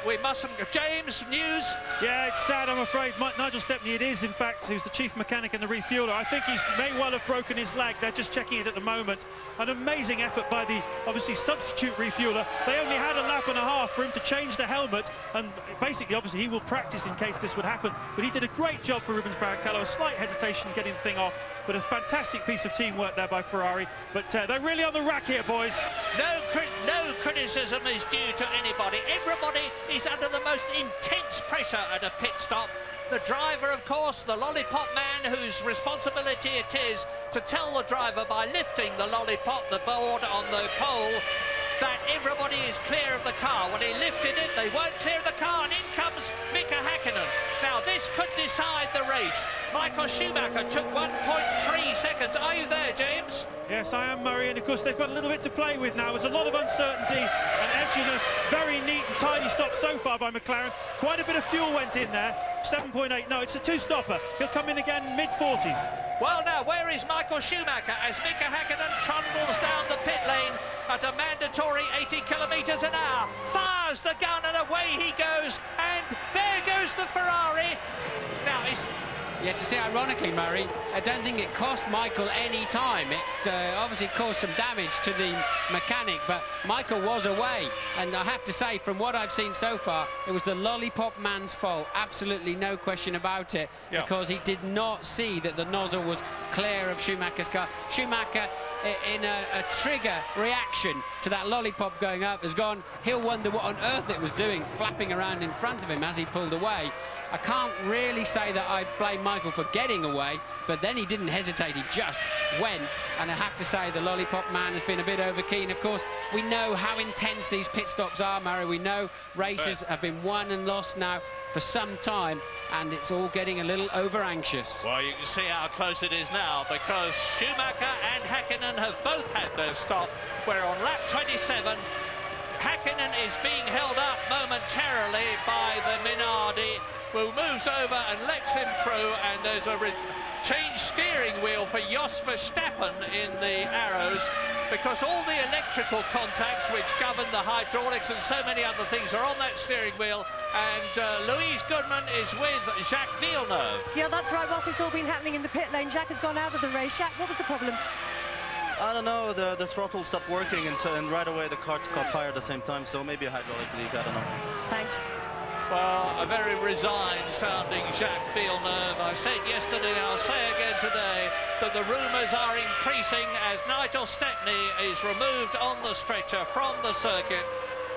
we mustn't. James, news? Yeah, it's sad, I'm afraid. Nigel Stepney, it is, in fact, who's the chief mechanic and the refueler. I think he's may well have broken his leg. They're just checking it at the moment. An amazing effort by the, obviously, substitute refueler. They only had a lap and a half for him to change the helmet, and basically, obviously, he will practice in case this would happen. But he did a great job for Rubens Barrichello. A slight hesitation getting the thing off, but a fantastic piece of teamwork there by Ferrari. But they're really on the rack here, boys. No criticism is due to anybody. Everybody is under the most intense pressure at a pit stop. The driver, of course, the lollipop man, whose responsibility it is to tell the driver by lifting the lollipop, the board on the pole, that everybody is clear of the car. When he lifted it, they weren't clear of the car, and in comes Mika Häkkinen. Now, this could decide the race. Michael Schumacher took 1.3 seconds. Are you there, James? Yes, I am, Murray, and of course they've got a little bit to play with now. There's a lot of uncertainty and edginess. Very neat and tidy stop so far by McLaren. Quite a bit of fuel went in there. 7.8. No, it's a two-stopper. He'll come in again mid-40s. Well, now, where is Michael Schumacher as Mika Häkkinen trundles down the pit lane at a mandatory 80 kilometres an hour, fires the gun and away he goes, and there goes the Ferrari. Now, yes, you see, ironically, Murray, I don't think it cost Michael any time. It obviously caused some damage to the mechanic, but Michael was away. And I have to say, from what I've seen so far, it was the lollipop man's fault. Absolutely no question about it, because he did not see that the nozzle was clear of Schumacher's car. Schumacher, in a trigger reaction to that lollipop going up, has gone. He'll wonder what on earth it was doing, flapping around in front of him as he pulled away. I can't really say that I blame Michael for getting away, but then he didn't hesitate, he just went. And I have to say the lollipop man has been a bit overkeen. Of course, we know how intense these pit stops are, Murray. We know races have been won and lost now for some time, and it's all getting a little over-anxious. Well, you can see how close it is now, because Schumacher and Häkkinen have both had their stop, where on lap 27, Häkkinen is being held up momentarily by the Minardi, who moves over and lets him through, and there's a changed steering wheel for Jos Verstappen in the arrows, because all the electrical contacts which govern the hydraulics and so many other things are on that steering wheel, and Louise Goodman is with Jacques Villeneuve. Yeah, that's right. Whilst it's all been happening in the pit lane, Jacques has gone out of the race. Jacques, what was the problem? I don't know, the throttle stopped working, and right away the car caught fire at the same time, so maybe a hydraulic leak, I don't know. Thanks. Well, a very resigned sounding Jacques Villeneuve. I said yesterday and I'll say again today that the rumours are increasing as Nigel Stepney is removed on the stretcher from the circuit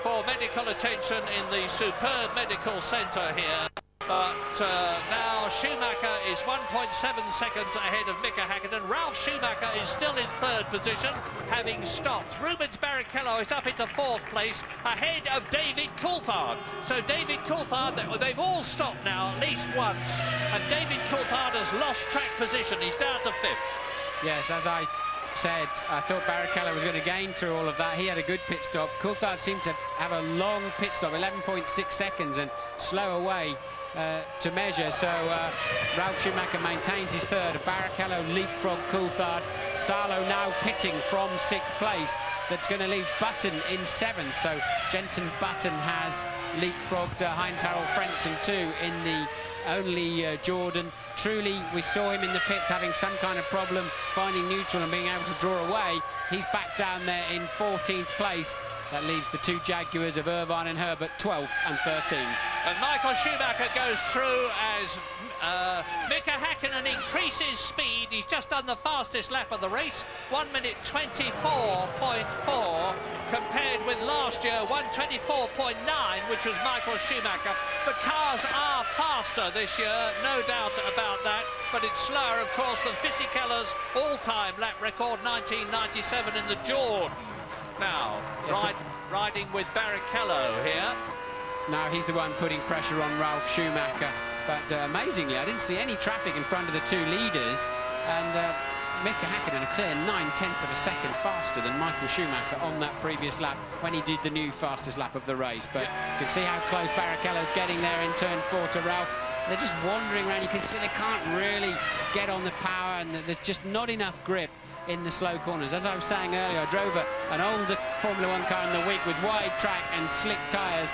for medical attention in the superb medical centre here. But now Schumacher is 1.7 seconds ahead of Mika Häkkinen. Ralf Schumacher is still in third position, having stopped. Rubens Barrichello is up into fourth place, ahead of David Coulthard. So David Coulthard, they've all stopped now at least once, and David Coulthard has lost track position. He's down to fifth. Yes, as I said, I thought Barrichello was going to gain through all of that. He had a good pit stop. Coulthard seemed to have a long pit stop, 11.6 seconds, and slow away to measure. So Ralf Schumacher maintains his third. Barrichello leapfrogged Coulthard. Salo now pitting from sixth place. That's going to leave Button in seventh. So Jenson Button has leapfrogged Heinz-Harald Frentzen too in the only Jordan. Truly, we saw him in the pits having some kind of problem finding neutral and being able to draw away. He's back down there in 14th place. That leaves the two Jaguars of Irvine and Herbert 12th and 13th. And Michael Schumacher goes through as Mika Häkkinen increases speed. He's just done the fastest lap of the race, 1 minute 24.4, compared with last year 1:24.9, which was Michael Schumacher. The cars are faster this year, no doubt about that, but it's slower, of course, than Fisichella's all-time lap record, 1997 in the Jordan. Now, yes, riding with Barrichello here. Now he's the one putting pressure on Ralf Schumacher. But amazingly, I didn't see any traffic in front of the two leaders. And Mika Häkkinen a clear 9/10 of a second faster than Michael Schumacher on that previous lap when he did the new fastest lap of the race. But you can see how close Barrichello's getting there in turn 4 to Ralf. They're just wandering around. You can see they can't really get on the power, and there's just not enough grip in the slow corners. As I was saying earlier, I drove an older Formula 1 car in the week with wide track and slick tyres,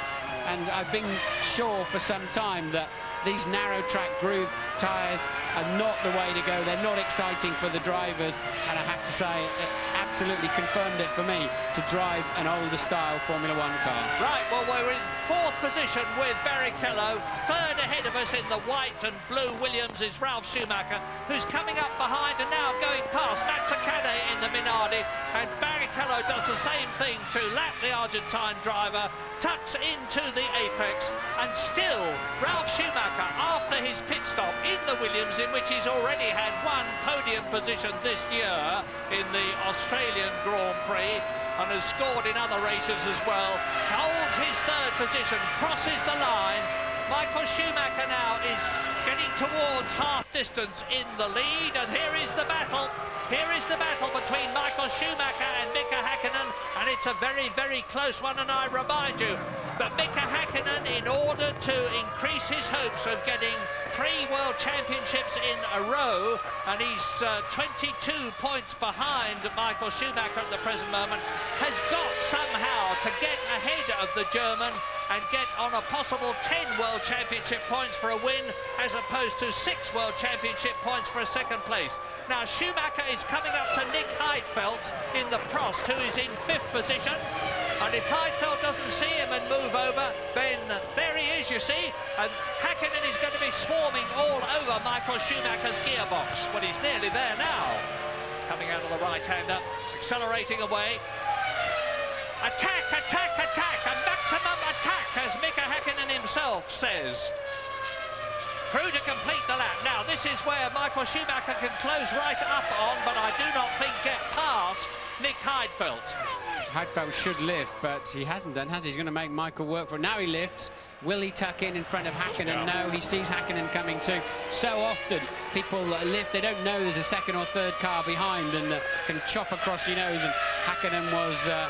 and I've been sure for some time that these narrow track groove tyres are not the way to go. They're not exciting for the drivers, and I have to say it absolutely confirmed it for me to drive an older style Formula 1 car. Right, well, we're in fourth position with Barrichello. Third ahead of us in the white and blue Williams is Ralf Schumacher, who's coming up behind and now going past Mazzacane in the Minardi, and Barrichello does the same thing to lap the Argentine driver, tucks into the apex, and still Ralf Schumacher, after his pit stop in the Williams, in which he's already had one podium position this year in the Australian Grand Prix and has scored in other races as well, holds his third position, crosses the line, Michael Schumacher now is getting towards half distance in the lead, and here is the battle. Here is the battle between Michael Schumacher and Mika Häkkinen, and it's a very, very close one, and I remind you that Mika Häkkinen, in order to increase his hopes of getting 3 World Championships in a row, and he's 22 points behind Michael Schumacher at the present moment, has got somehow to get ahead of the German and get on a possible 10 World Championship points for a win, as opposed to 6 World Championship points for a second place. Now Schumacher is coming up to Nick Heidfeld in the Prost, who is in 5th position. And if Heidfeld doesn't see him and move over, then there he is, you see. And Häkkinen is going to be swarming all over Michael Schumacher's gearbox. Well, he's nearly there now. Coming out of the right-hander, accelerating away. Attack, attack, attack, a maximum attack, as Mika Häkkinen himself says. Through to complete the lap. Now, this is where Michael Schumacher can close right up on, but I do not think get past Nick Heidfeld. Heidfeld should lift, but he hasn't done, has he? He's going to make Michael work for it. Now he lifts. Will he tuck in front of Häkkinen? No, he sees Häkkinen coming too. So often people lift, they don't know there's a second or third car behind and can chop across your nose, and Häkkinen was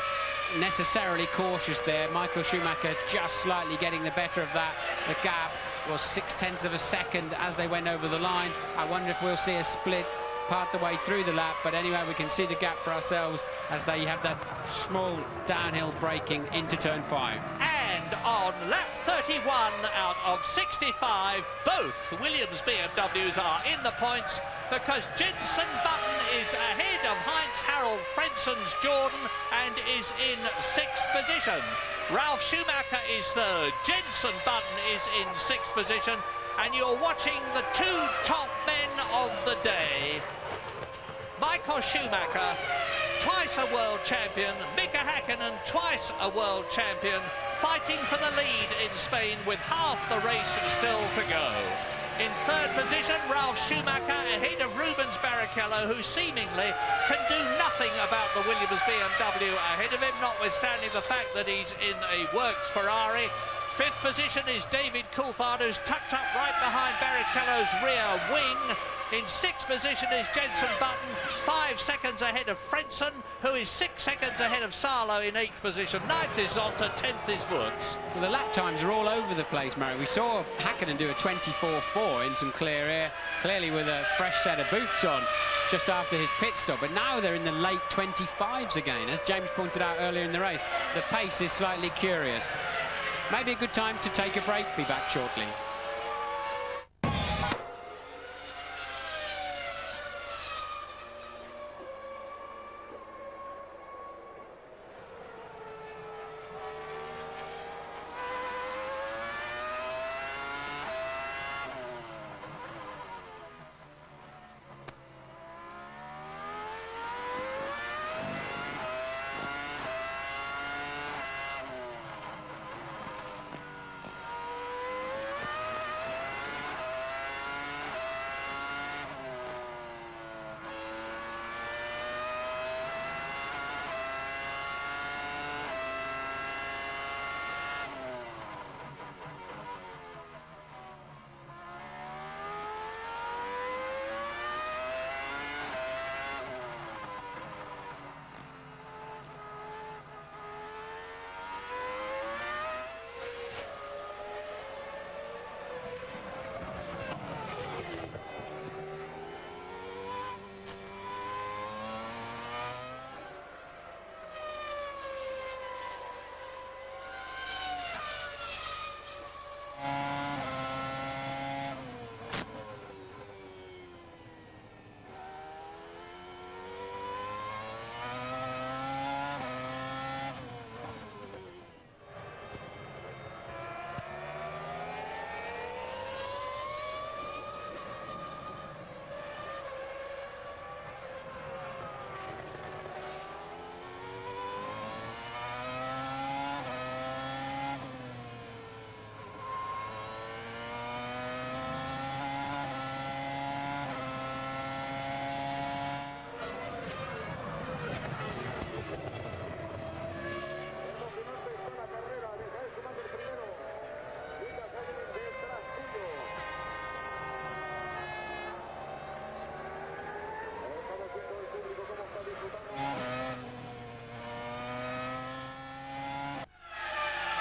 necessarily cautious there. Michael Schumacher just slightly getting the better of that. The gap was 0.6 of a second as they went over the line. I wonder if we'll see a split part the way through the lap, but anyway, we can see the gap for ourselves as they have that small downhill braking into turn 5. And on lap 31 out of 65, both Williams BMWs are in the points, because Jenson Button is ahead of Heinz-Harald Frenzen's Jordan and is in 6th position. Ralf Schumacher is 3rd, Jenson Button is in 6th position, and you're watching the 2 top men of the day. Michael Schumacher, twice a world champion, Mika Häkkinen, twice a world champion, fighting for the lead in Spain with half the race still to go. In 3rd position, Ralf Schumacher ahead of Rubens Barrichello, who seemingly can do nothing about the Williams BMW ahead of him, notwithstanding the fact that he's in a works Ferrari. 5th position is David Coulthard, who's tucked up right behind Barrichello's rear wing. In 6th position is Jenson Button, 5 seconds ahead of Frentzen, who is 6 seconds ahead of Salo in 8th position. 9th is Zonta, 10th is Wurz. Well, the lap times are all over the place, Murray. We saw Häkkinen do a 24.4 in some clear air, clearly with a fresh set of boots on just after his pit stop, but now they're in the late 25s again. As James pointed out earlier in the race, the pace is slightly curious. Maybe a good time to take a break. Be back shortly.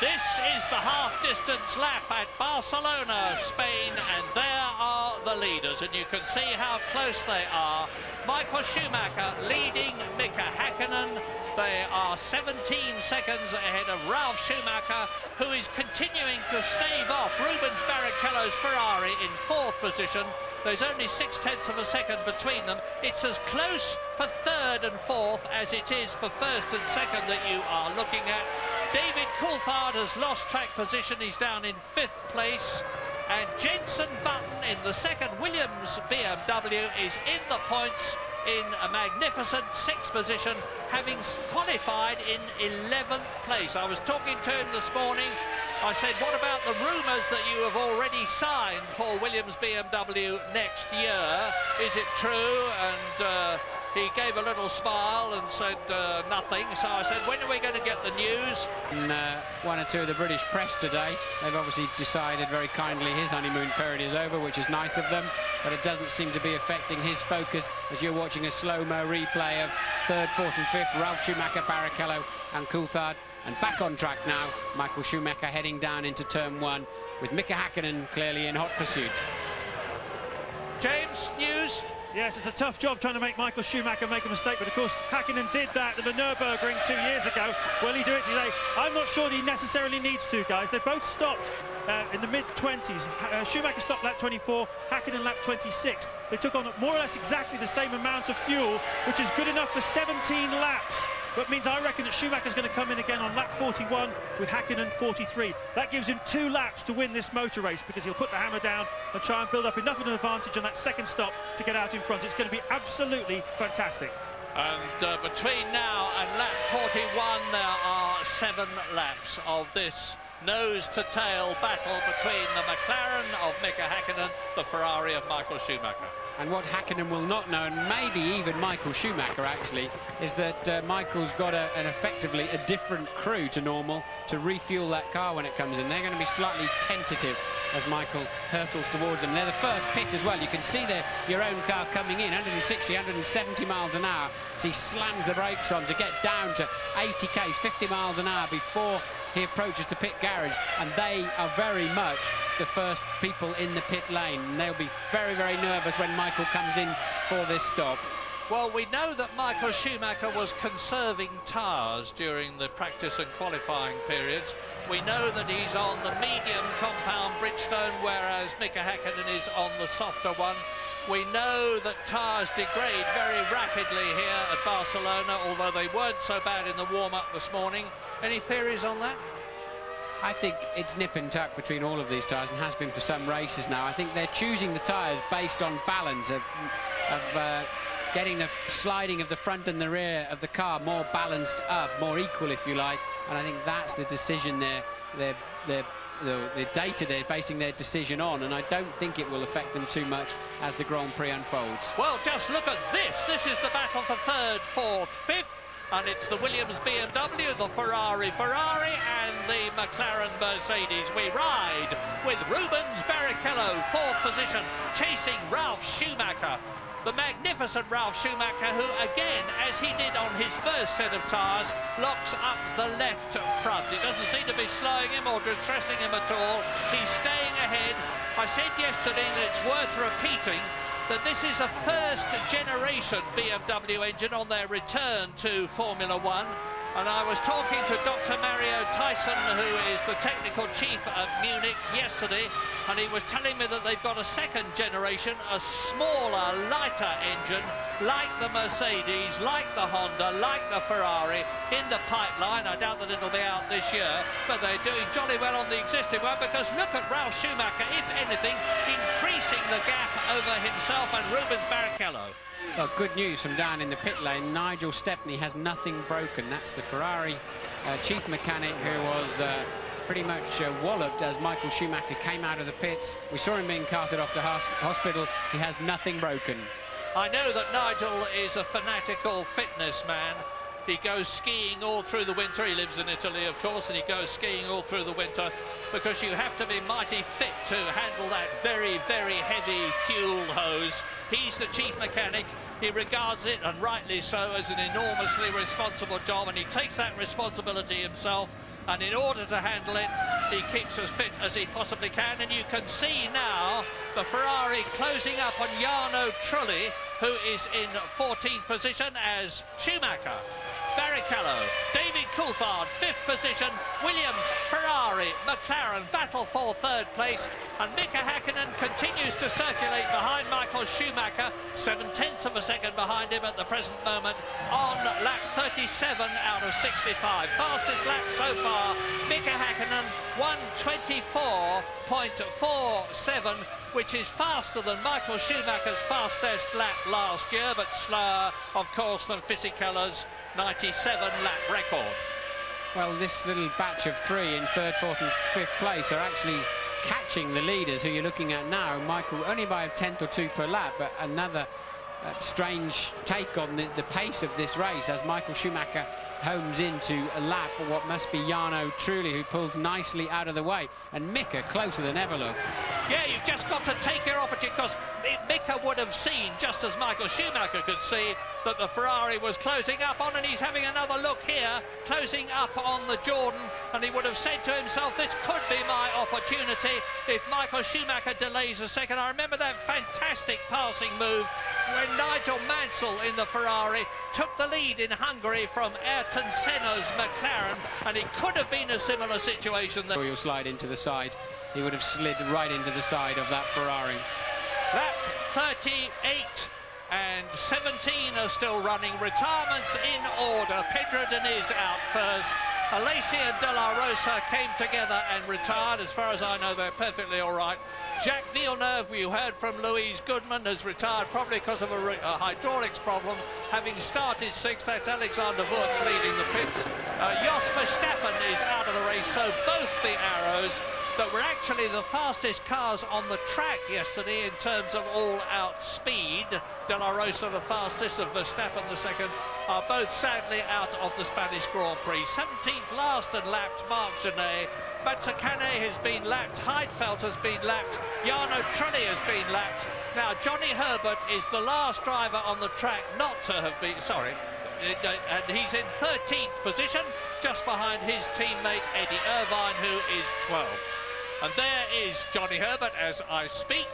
This is the half-distance lap at Barcelona, Spain, and there are the leaders, and you can see how close they are. Michael Schumacher leading Mika Häkkinen. They are 17 seconds ahead of Ralf Schumacher, who is continuing to stave off Rubens Barrichello's Ferrari in 4th position. There's only 0.6 of a second between them. It's as close for 3rd and 4th as it is for 1st and 2nd that you are looking at. David Coulthard has lost track position. He's down in 5th place. And Jenson Button in the 2nd Williams BMW is in the points in a magnificent 6th position, having qualified in 11th place. I was talking to him this morning. I said, what about the rumours that you have already signed for Williams BMW next year? Is it true? And he gave a little smile and said nothing. So I said, when are we going to get the news? And, one or two of the British press today, they've obviously decided very kindly his honeymoon period is over, which is nice of them, but it doesn't seem to be affecting his focus as you're watching a slow-mo replay of 3rd, 4th and 5th, Ralf Schumacher, Barrichello and Coulthard. And back on track now, Michael Schumacher heading down into turn 1 with Mika Häkkinen clearly in hot pursuit. James, news? Yes, it's a tough job trying to make Michael Schumacher make a mistake, but of course Häkkinen did that at the Nürburgring 2 years ago. Will he do it today? I'm not sure that he necessarily needs to, guys. They both stopped in the mid-20s. Schumacher stopped lap 24, Häkkinen lap 26. They took on more or less exactly the same amount of fuel, which is good enough for 17 laps. But means I reckon that Schumacher's going to come in again on lap 41 with Häkkinen 43. That gives him 2 laps to win this motor race because he'll put the hammer down and try and build up enough of an advantage on that 2nd stop to get out in front. It's going to be absolutely fantastic. And between now and lap 41, there are 7 laps of this nose-to-tail battle between the McLaren of Mika Häkkinen, the Ferrari of Michael Schumacher. And what Häkkinen will not know, and maybe even Michael Schumacher actually, is that Michael's got effectively a different crew to normal to refuel that car when it comes in. They're going to be slightly tentative as Michael hurtles towards them. They're the first pit as well. You can see your own car coming in, 160, 170 miles an hour, as he slams the brakes on to get down to 80 k's, 50 miles an hour before he approaches the pit garage, and they are very much the first people in the pit lane, and they'll be very, very nervous when Michael comes in for this stop. Well, we know that Michael Schumacher was conserving tyres during the practice and qualifying periods. We know that he's on the medium compound Bridgestone, whereas Mika Häkkinen is on the softer one. We know that tyres degrade very rapidly here at Barcelona, although they weren't so bad in the warm-up this morning. Any theories on that? I think it's nip and tuck between all of these tyres, and has been for some races now. I think they're choosing the tyres based on balance of getting the sliding of the front and the rear of the car more balanced up, more equal, if you like. And I think that's the decision the data they're basing their decision on, and I don't think it will affect them too much as the Grand Prix unfolds. Well, just look at this. This is the battle for 3rd, 4th, 5th. And it's the Williams BMW, the Ferrari, and the McLaren Mercedes. We ride with Rubens Barrichello, 4th position, chasing Ralf Schumacher. The magnificent Ralf Schumacher, who again, as he did on his first set of tyres, locks up the left front. It doesn't seem to be slowing him or distressing him at all. He's staying ahead. I said yesterday that it's worth repeating that this is a first-generation BMW engine on their return to Formula One. And I was talking to Dr. Mario Tyson, who is the technical chief at Munich yesterday, and he was telling me that they've got a 2nd generation, a smaller, lighter engine, like the Mercedes, like the Honda, like the Ferrari, in the pipeline. I doubt that it'll be out this year, but they're doing jolly well on the existing one, because look at Ralf Schumacher, if anything, increasing the gap over himself and Rubens Barrichello. Well, good news from down in the pit lane. Nigel Stepney has nothing broken. That's the Ferrari chief mechanic, who was pretty much walloped as Michael Schumacher came out of the pits. We saw him being carted off to hospital. He has nothing broken. I know that Nigel is a fanatical fitness man. He goes skiing all through the winter. He lives in Italy, of course, and he goes skiing all through the winter because you have to be mighty fit to handle that very, very heavy fuel hose. He's the chief mechanic. He regards it, and rightly so, as an enormously responsible job, and he takes that responsibility himself. and in order to handle it, he keeps as fit as he possibly can. And you can see now the Ferrari closing up on Jarno Trulli, who is in 14th position as Schumacher, Barrichello, David Coulthard, 5th position, Williams, Ferrari, McLaren battle for 3rd place, and Mika Häkkinen continues to circulate behind Michael Schumacher, 7/10 of a second behind him at the present moment on lap 37 out of 65. Fastest lap so far, Mika Häkkinen, 1:24.47, which is faster than Michael Schumacher's fastest lap last year, but slower, of course, than Fisichella's 97-lap record. Well, this little batch of 3 in 3rd, 4th and 5th place are actually catching the leaders who you're looking at now. Michael only by a 10th or 2 per lap, but another strange take on the pace of this race as Michael Schumacher homes into a lap of what must be Jarno Trulli, who pulled nicely out of the way, and Mika closer than ever. Look. Yeah, you've just got to take your opportunity, because Mika would have seen, just as Michael Schumacher could see, that the Ferrari was closing up on, and he's having another look here, closing up on the Jordan, and he would have said to himself, this could be my opportunity if Michael Schumacher delays a second. I remember that fantastic passing move when Nigel Mansell in the Ferrari took the lead in Hungary from Ayrton Senna's McLaren, and it could have been a similar situation there. He'll slide into the side. He would have slid right into the side of that Ferrari. Lap 38 and 17 are still running. Retirements in order. Pedro Diniz out first. Alesi and De La Rosa came together and retired. As far as I know, they're perfectly all right. Jacques Villeneuve, you heard from Louise Goodman, has retired probably because of a hydraulics problem, having started 6th. That's Alexander Wurz leading the pits. Jos Verstappen is out of the race, so both the Arrows that were actually the fastest cars on the track yesterday in terms of all-out speed, De La Rosa the fastest and Verstappen the second, are both sadly out of the Spanish Grand Prix. 17th last and lapped Marc Genet. Bazzicane has been lapped, Heidfeld has been lapped, Jarno Trulli has been lapped. Now Johnny Herbert is the last driver on the track not to have been, and he's in 13th position, just behind his teammate Eddie Irvine, who is 12th. And there is Johnny Herbert as I speak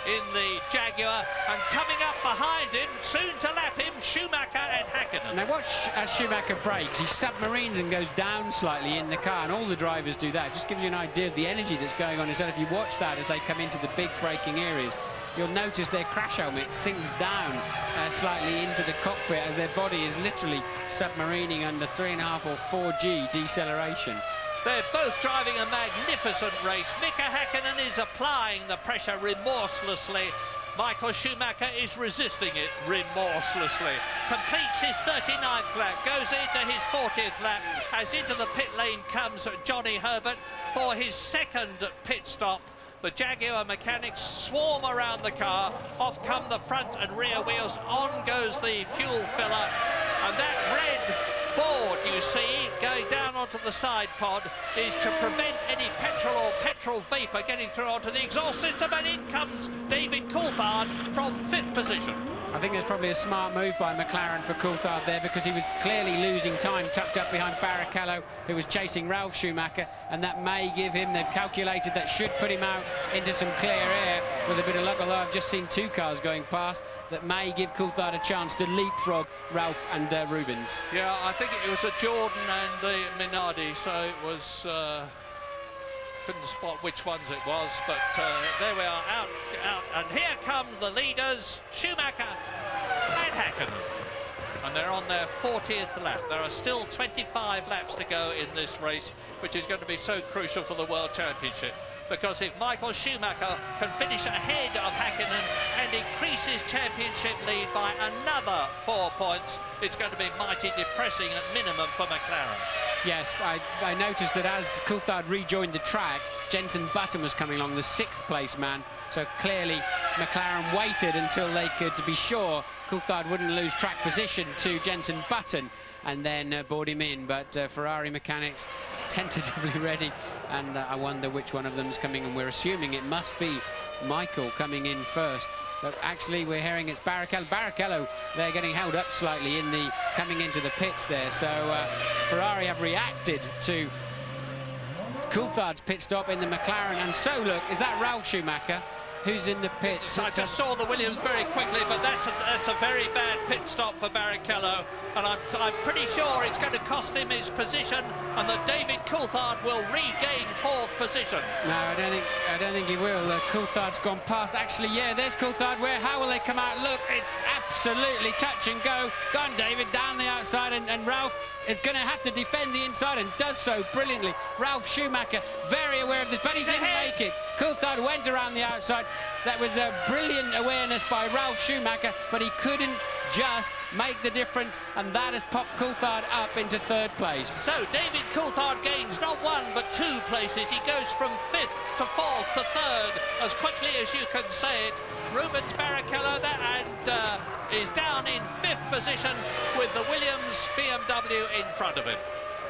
in the Jaguar, and coming up behind him, soon to lap him, Schumacher and Häkkinen. Now watch as Schumacher brakes. He submarines and goes down slightly in the car, and all the drivers do that. Just gives you an idea of the energy that's going on. Instead, if you watch that as they come into the big braking areas, you'll notice their crash helmet sinks down slightly into the cockpit as their body is literally submarining under 3.5 or 4G deceleration. They're both driving a magnificent race. Mika Häkkinen is applying the pressure remorselessly. Michael Schumacher is resisting it remorselessly. Completes his 39th lap, goes into his 40th lap, as into the pit lane comes Johnny Herbert for his second pit stop. The Jaguar mechanics swarm around the car. Off come the front and rear wheels. On goes the fuel filler. And that red board you see going down onto the side pod is to prevent any petrol vapor getting through onto the exhaust system, and in comes David Coulthard from 5th position. I think there's probably a smart move by McLaren for Coulthard there, because he was clearly losing time tucked up behind Barrichello, who was chasing Ralf Schumacher, and that may give him, they've calculated that should put him out into some clear air with a bit of luck, although I've just seen 2 cars going past, that may give Coulthard a chance to leapfrog Ralf and Rubens. Yeah, I think it was a Jordan and the Minardi, so it was couldn't spot which ones it was, but there we are, out, and here come the leaders, Schumacher and Häkkinen, and they're on their 40th lap. There are still 25 laps to go in this race, which is going to be so crucial for the World Championship, because if Michael Schumacher can finish ahead of Häkkinen and increase his championship lead by another 4 points, it's going to be mighty depressing at minimum for McLaren. Yes, I noticed that as Coulthard rejoined the track, Jenson Button was coming along, the 6th place man, so clearly McLaren waited until they could be sure Coulthard wouldn't lose track position to Jenson Button, and then board him in. But Ferrari mechanics tentatively ready, and I wonder which one of them is coming, and we're assuming it must be Michael coming in first. But actually we're hearing it's Barrichello, they're getting held up slightly in the coming into the pits there. So Ferrari have reacted to Coulthard's pit stop in the McLaren, and so look, is that Ralf Schumacher who's in the pits? I just saw the Williams very quickly, but that's a very bad pit stop for Barrichello, and I'm pretty sure it's going to cost him his position, and that David Coulthard will regain 4th position. No, I don't think he will. Coulthard's gone past. Actually, yeah, there's Coulthard. How will they come out? Look, it's absolutely touch and go. Go on, David, down the outside, and Ralf is going to have to defend the inside, and does so brilliantly. Ralf Schumacher, very aware of this, but he didn't make it. Coulthard went around the outside. That was a brilliant awareness by Ralf Schumacher, but he couldn't just make the difference, and that has popped Coulthard up into 3rd place. So David Coulthard gains not 1 but 2 places. He goes from 5th to 4th to 3rd as quickly as you can say it. Rubens Barrichello is down in 5th position with the Williams BMW in front of him.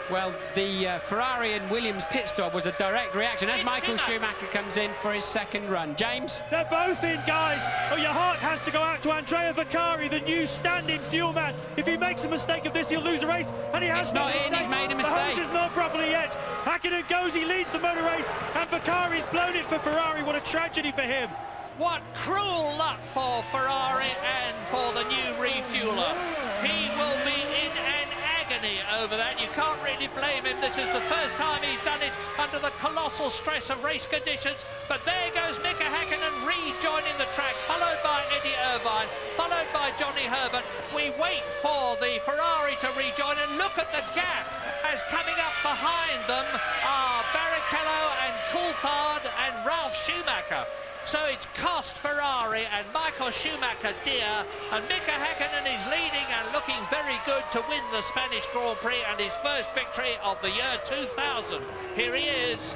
Well, the Ferrari and Williams pit stop was a direct reaction as Michael Schumacher comes in for his 2nd run. James? They're both in, guys. Oh, your heart has to go out to Andrea Vaccari, the new stand-in fuel man. If he makes a mistake of this, he'll lose the race, and he has not in. He's made a mistake. The hose is not properly yet. Hakkinen goes, he leads the motor race, and Vaccari's blown it for Ferrari. What a tragedy for him. What cruel luck for Ferrari and for the new refueler. He will be in an agony over that. You can't really blame him. This is the first time he's done it under the colossal stress of race conditions. But there goes Mika Hakkinen rejoining the track, followed by Eddie Irvine, followed by Johnny Herbert. We wait for the Ferrari to rejoin, and look at the gap as coming up behind them are Barrichello and Coulthard and Ralf Schumacher. So it's cost Ferrari and Michael Schumacher dear, and Mika Hakkinen is leading and looking very good to win the Spanish Grand Prix and his first victory of the year 2000. Here he is.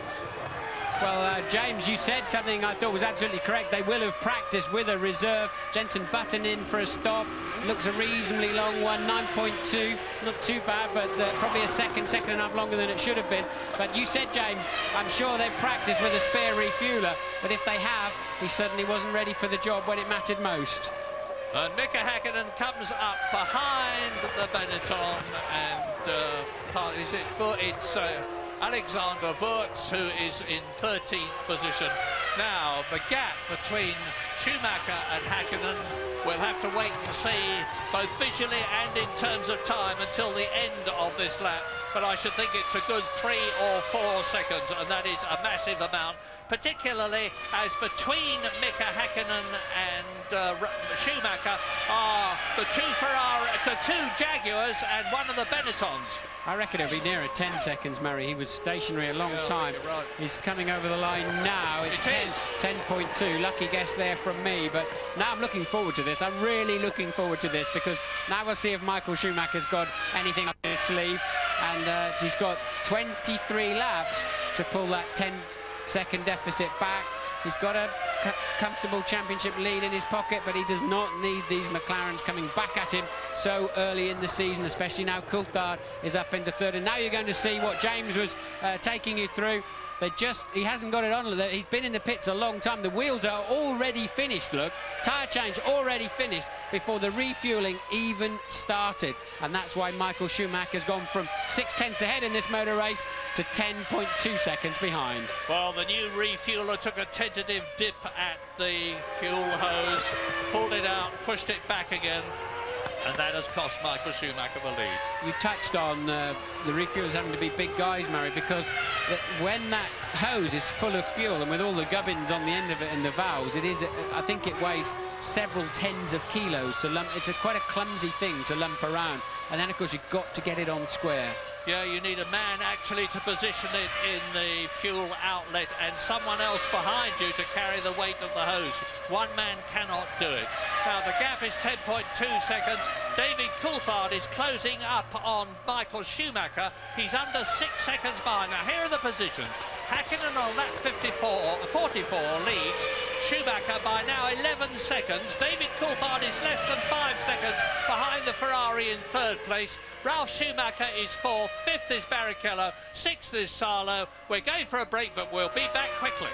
Well, James, you said something I thought was absolutely correct. They will have practiced with a reserve. Jenson Button in for a stop. Looks a reasonably long one, 9.2. Not too bad, but probably a second and a half longer than it should have been. But you said, James, I'm sure they've practiced with a spare refueler. But if they have, he certainly wasn't ready for the job when it mattered most. And Mika Hakkinen comes up behind the Benetton, and it's Alexander Wurz, who is in 13th position. Now, the gap between Schumacher and Hakkinen, we'll have to wait and see, both visually and in terms of time, until the end of this lap. But I should think it's a good 3 or 4 seconds, and that is a massive amount, particularly as between Mika Hakkinen and Schumacher are the 2 Jaguars and one of the Benettons. I reckon it'll be nearer 10 seconds, Murray. He was stationary a long time. Right. He's coming over the line now. It's 10.2. Lucky guess there from me. But now I'm looking forward to this. I'm really looking forward to this, because now we'll see if Michael Schumacher's got anything up his sleeve. And he's got 23 laps to pull that 10-second deficit back. He's got a comfortable championship lead in his pocket, but he does not need these McLarens coming back at him so early in the season, especially now Coulthard is up into 3rd. And now you're going to see what James was taking you through. He hasn't got it on. He's been in the pits a long time. The wheels are already finished, look. Tyre change already finished before the refueling even started. And that's why Michael Schumacher's gone from 6/10 ahead in this motor race to 10.2 seconds behind. Well, the new refueler took a tentative dip at the fuel hose, pulled it out, pushed it back again, and that has cost Michael Schumacher the lead. You touched on the refuelers having to be big guys, Murray, because when that hose is full of fuel and with all the gubbins on the end of it and the valves, I think it weighs several tens of kilos to lump. It's quite a clumsy thing to lump around, and then of course you've got to get it on square. Yeah, you need a man actually to position it in the fuel outlet and someone else behind you to carry the weight of the hose. One man cannot do it. Now, the gap is 10.2 seconds. David Coulthard is closing up on Michael Schumacher. He's under 6 seconds behind. Now, here are the positions. Hakkinen on lap 44 leads Schumacher by now 11 seconds. David Coulthard is less than 5 seconds behind the Ferrari in 3rd place. Ralf Schumacher is 4th, 5th is Barrichello, 6th is Salo. We're going for a break, but we'll be back quickly.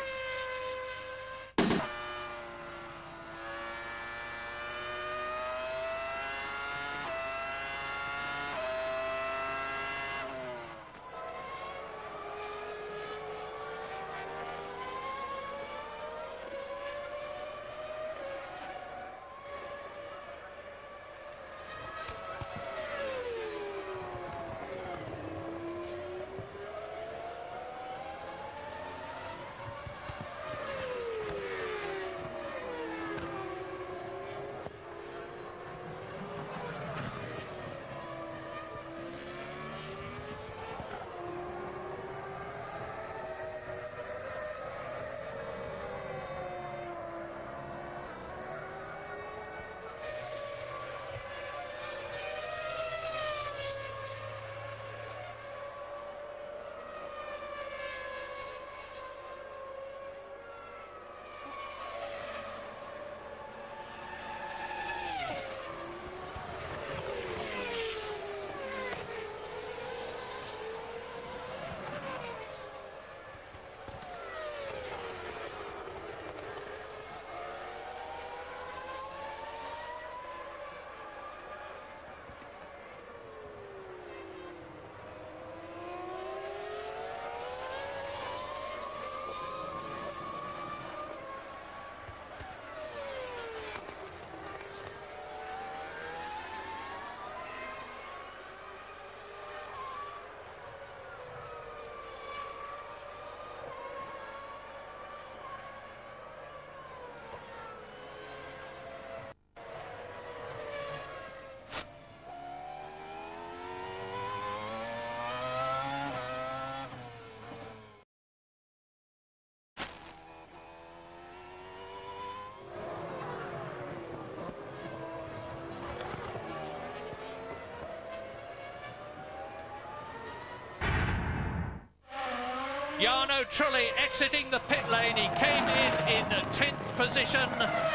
Jarno Trulli exiting the pit lane. He came in 10th position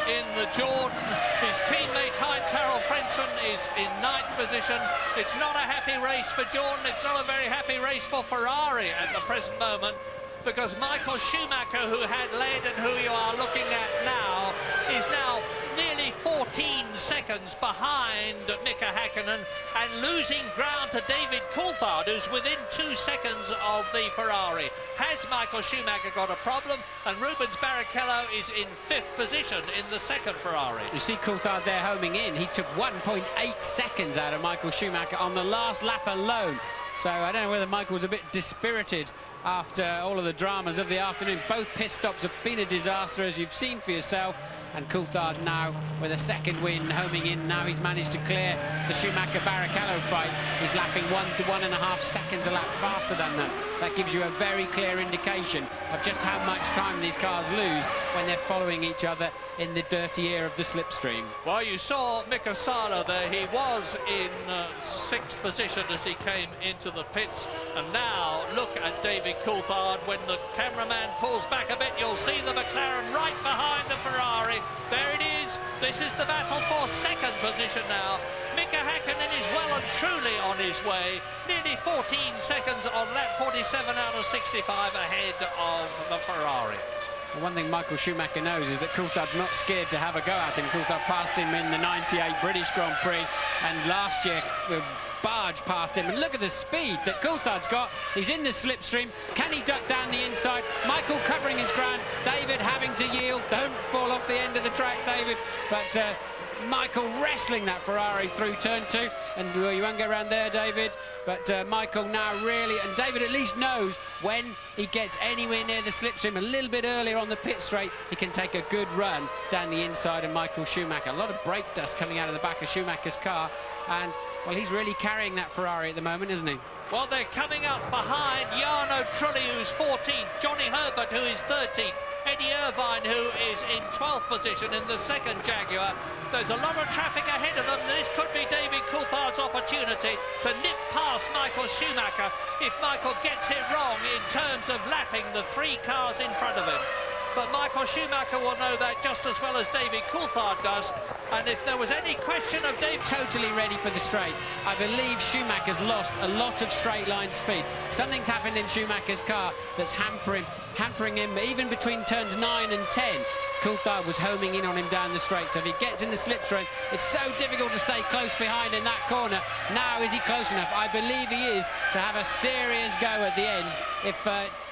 in the Jordan. His teammate Heinz-Harald Frentzen is in 9th position. It's not a happy race for Jordan. It's not a very happy race for Ferrari at the present moment, because Michael Schumacher, who had led and who you are looking at now, is now nearly 14 seconds behind Mika Häkkinen and losing ground to David Coulthard, who's within 2 seconds of the Ferrari. Has Michael Schumacher got a problem? And Rubens Barrichello is in 5th position in the second Ferrari. You see Coulthard there homing in. He took 1.8 seconds out of Michael Schumacher on the last lap alone. So I don't know whether Michael was a bit dispirited after all of the dramas of the afternoon. Both pit stops have been a disaster, as you've seen for yourself. And Coulthard now with a second win, homing in. Now he's managed to clear the Schumacher-Barrichello fight. He's lapping 1 to 1.5 seconds a lap faster than that. That gives you a very clear indication of just how much time these cars lose when they're following each other in the dirty air of the slipstream. Well, you saw Mika Salo there. He was in 6th position as he came into the pits. And now look at David Coulthard. When the cameraman pulls back a bit, you'll see the McLaren right behind the Ferrari. There it is. This is the battle for second position now. Mika Häkkinen is well and truly on his way. Nearly 14 seconds on lap 47 out of 65 ahead of the Ferrari. Well, one thing Michael Schumacher knows is that Coulthard's not scared to have a go at him. Coulthard passed him in the 98 British Grand Prix, and last year barge past him. And look at the speed that Coulthard's got. He's in the slipstream. Can he duck down the inside? Michael covering his ground. David having to yield. Don't fall off the end of the track, David. But Michael wrestling that Ferrari through turn 2. And well, you won't go around there, David. But Michael now really, and David at least knows when he gets anywhere near the slipstream, a little bit earlier on the pit straight, he can take a good run down the inside of Michael Schumacher. A lot of brake dust coming out of the back of Schumacher's car. And, well, he's really carrying that Ferrari at the moment, isn't he? Well, they're coming up behind Jarno Trulli, who's 14th, Johnny Herbert, who is 13th, Eddie Irvine, who is in 12th position in the second Jaguar. There's a lot of traffic ahead of them. This could be David Coulthard's opportunity to nip past Michael Schumacher if Michael gets it wrong in terms of lapping the 3 cars in front of him. But Michael Schumacher will know that just as well as David Coulthard does. And if there was any question of David... Totally ready for the straight. I believe Schumacher's lost a lot of straight line speed. Something's happened in Schumacher's car that's hampering him even between turns 9 and 10. Coulthard was homing in on him down the straight, so if he gets in the slipstream, it's so difficult to stay close behind in that corner. Now, is he close enough? I believe he is, to have a serious go at the end. If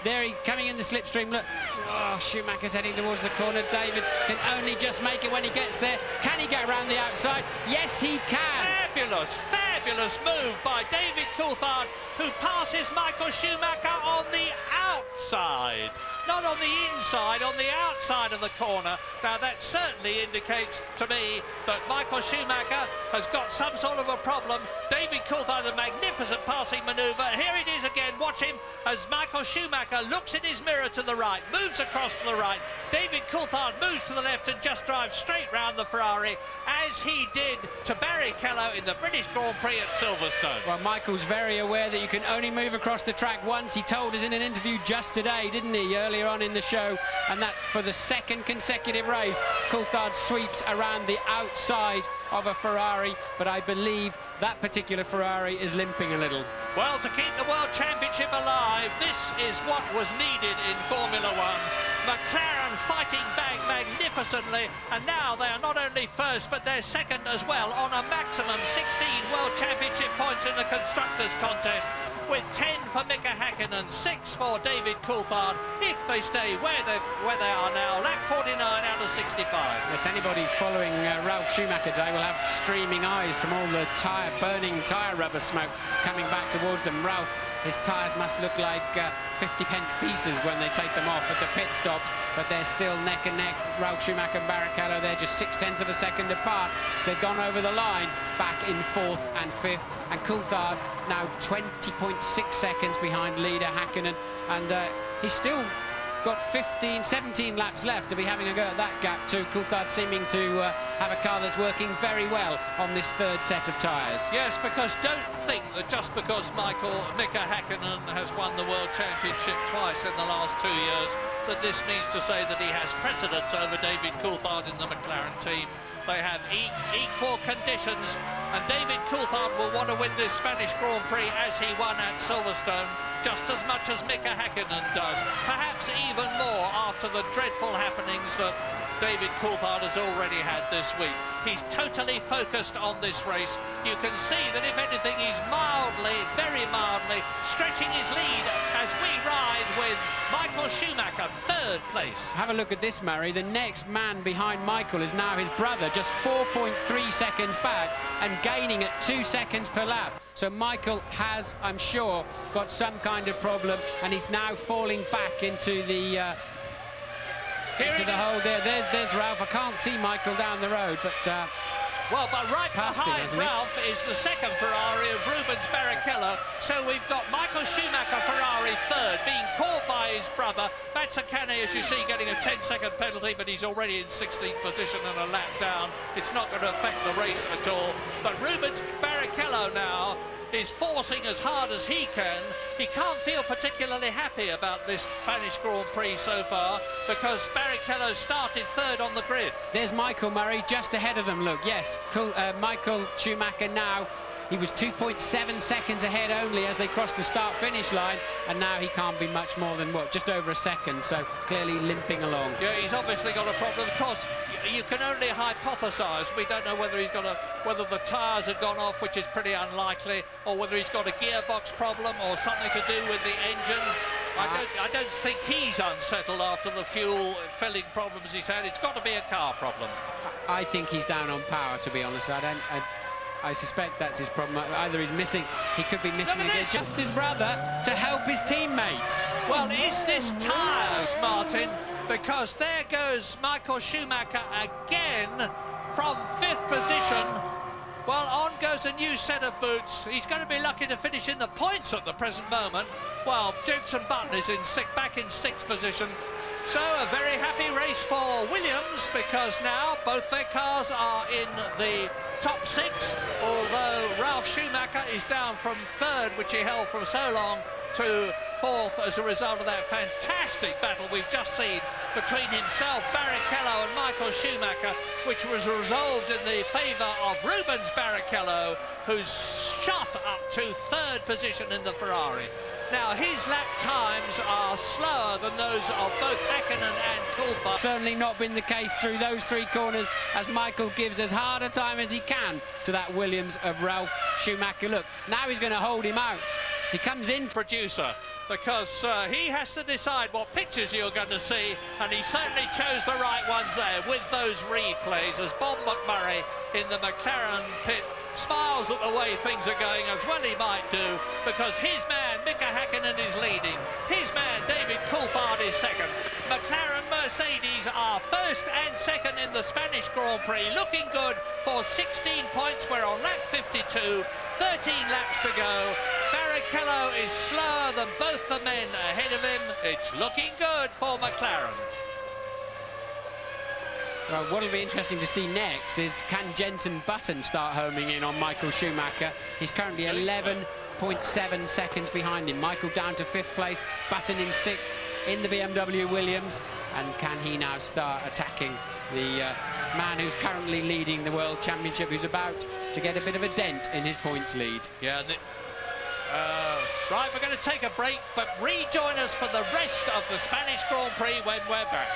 there he coming in the slipstream, look, oh, Schumacher's heading towards the corner. David can only just make it when he gets there. Can he get around the outside? Yes, he can. Fabulous move by David Coulthard, who passes Michael Schumacher on the outside. Not on the inside, on the outside of the corner. Now that certainly indicates to me that Michael Schumacher has got some sort of a problem. David Coulthard, a magnificent passing manoeuvre. Here it is again. Watch him as Michael Schumacher looks in his mirror to the right, moves across to the right. David Coulthard moves to the left and just drives straight round the Ferrari, as he did to Barrichello in the British Grand Prix at Silverstone. Well, Michael's very aware that you can only move across the track once. He told us in an interview just today, didn't he, earlier on in the show, and that for the second consecutive race, Coulthard sweeps around the outside of a Ferrari, but I believe that particular Ferrari is limping a little. Well, to keep the World Championship alive, this is what was needed in Formula One. McLaren fighting back magnificently, and now they are not only first, but they're second as well on a maximum 16 World Championship points in the Constructors' Contest, with 10 for Mika Häkkinen, 6 for David Coulthard, if they stay where they are now, lap 49 out of 65. Yes, anybody following Ralf Schumacher today will have streaming eyes from all the burning tyre rubber smoke coming back towards them. Ralf, his tyres must look like 50-pence pieces when they take them off at the pit stops, but they're still neck and neck. Ralf Schumacher and Barrichello, they're just 0.6 of a second apart. They've gone over the line, back in 4th and 5th, and Coulthard now 20.6 seconds behind leader Häkkinen, and he's still got 15, 17 laps left to be having a go at that gap too. Coulthard seeming to have a car that's working very well on this third set of tyres. Yes, because don't think that just because Mika Häkkinen has won the World Championship twice in the last 2 years, that this means to say that he has precedence over David Coulthard in the McLaren team. They have equal conditions, and David Coulthard will want to win this Spanish Grand Prix as he won at Silverstone, just as much as Mika Häkkinen does. Perhaps even more after the dreadful happenings that David Coulthard has already had this week. He's totally focused on this race. You can see that if anything, he's mildly, very mildly, stretching his lead as we ride with Michael Schumacher, third place. Have a look at this, Murray. The next man behind Michael is now his brother, just 4.3 seconds back and gaining at 2 seconds per lap. So Michael has, I'm sure, got some kind of problem, and he's now falling back into the hole there. There's Ralph. I can't see Michael down the road, but well, but right past behind him, Ralph is the second Ferrari of Rubens Barrichello. So we've got Michael Schumacher Ferrari third, being caught by his brother. Mazzacane, as you see, getting a 10-second penalty, but he's already in 16th position and a lap down. It's not going to affect the race at all. But Rubens Barrichello now is forcing as hard as he can. He can't feel particularly happy about this Spanish Grand Prix so far, because Barrichello started third on the grid. there's Michael, Murray, just ahead of them. Look, yes, Michael Schumacher now. He was 2.7 seconds ahead only as they crossed the start-finish line, and now he can't be much more than, what, just over a second, so clearly limping along. Yeah, he's obviously got a problem. Of course, you can only hypothesise. We don't know whether whether the tyres have gone off, which is pretty unlikely, or whether he's got a gearbox problem or something to do with the engine. I don't think he's unsettled after the fuel filling problems he's had. It's got to be a car problem. I think he's down on power, to be honest. I suspect that's his problem. Either he's missing, he could be missing again, just his brother to help his teammate. Well, is this tyres, Martin? Because there goes Michael Schumacher again from 5th position. Well, on goes a new set of boots. He's going to be lucky to finish in the points at the present moment. Well, Jenson Button is back in 6th position. So a very happy race for Williams, because now both their cars are in the top 6, although Ralf Schumacher is down from 3rd, which he held for so long, to 4th as a result of that fantastic battle we've just seen between himself, Barrichello, and Michael Schumacher, which was resolved in the favour of Rubens Barrichello, who's shot up to 3rd position in the Ferrari. Now, his lap times are slower than those of both Häkkinen and Coulthard. Certainly not been the case through those 3 corners, as Michael gives as hard a time as he can to that Williams of Ralf Schumacher. Look, now he's going to hold him out. He comes in. Producer, because he has to decide what pictures you're going to see, and he certainly chose the right ones there with those replays, as Bob McMurray in the McLaren pit smiles at the way things are going, as well he might do, because his man Mika Häkkinen is leading, his man David Coulthard is second. McLaren Mercedes are first and second in the Spanish Grand Prix, looking good for 16 points. We're on lap 52, 13 laps to go. Barrichello is slower than both the men ahead of him. It's looking good for McLaren. Well, what'll be interesting to see next is, can Jenson Button start homing in on Michael Schumacher? He's currently 11.7 seconds behind him. Michael down to 5th place, Button in 6th in the BMW Williams. And can he now start attacking the man who's currently leading the World Championship, who's about to get a bit of a dent in his points lead? Yeah, right, we're going to take a break, but rejoin us for the rest of the Spanish Grand Prix when we're back.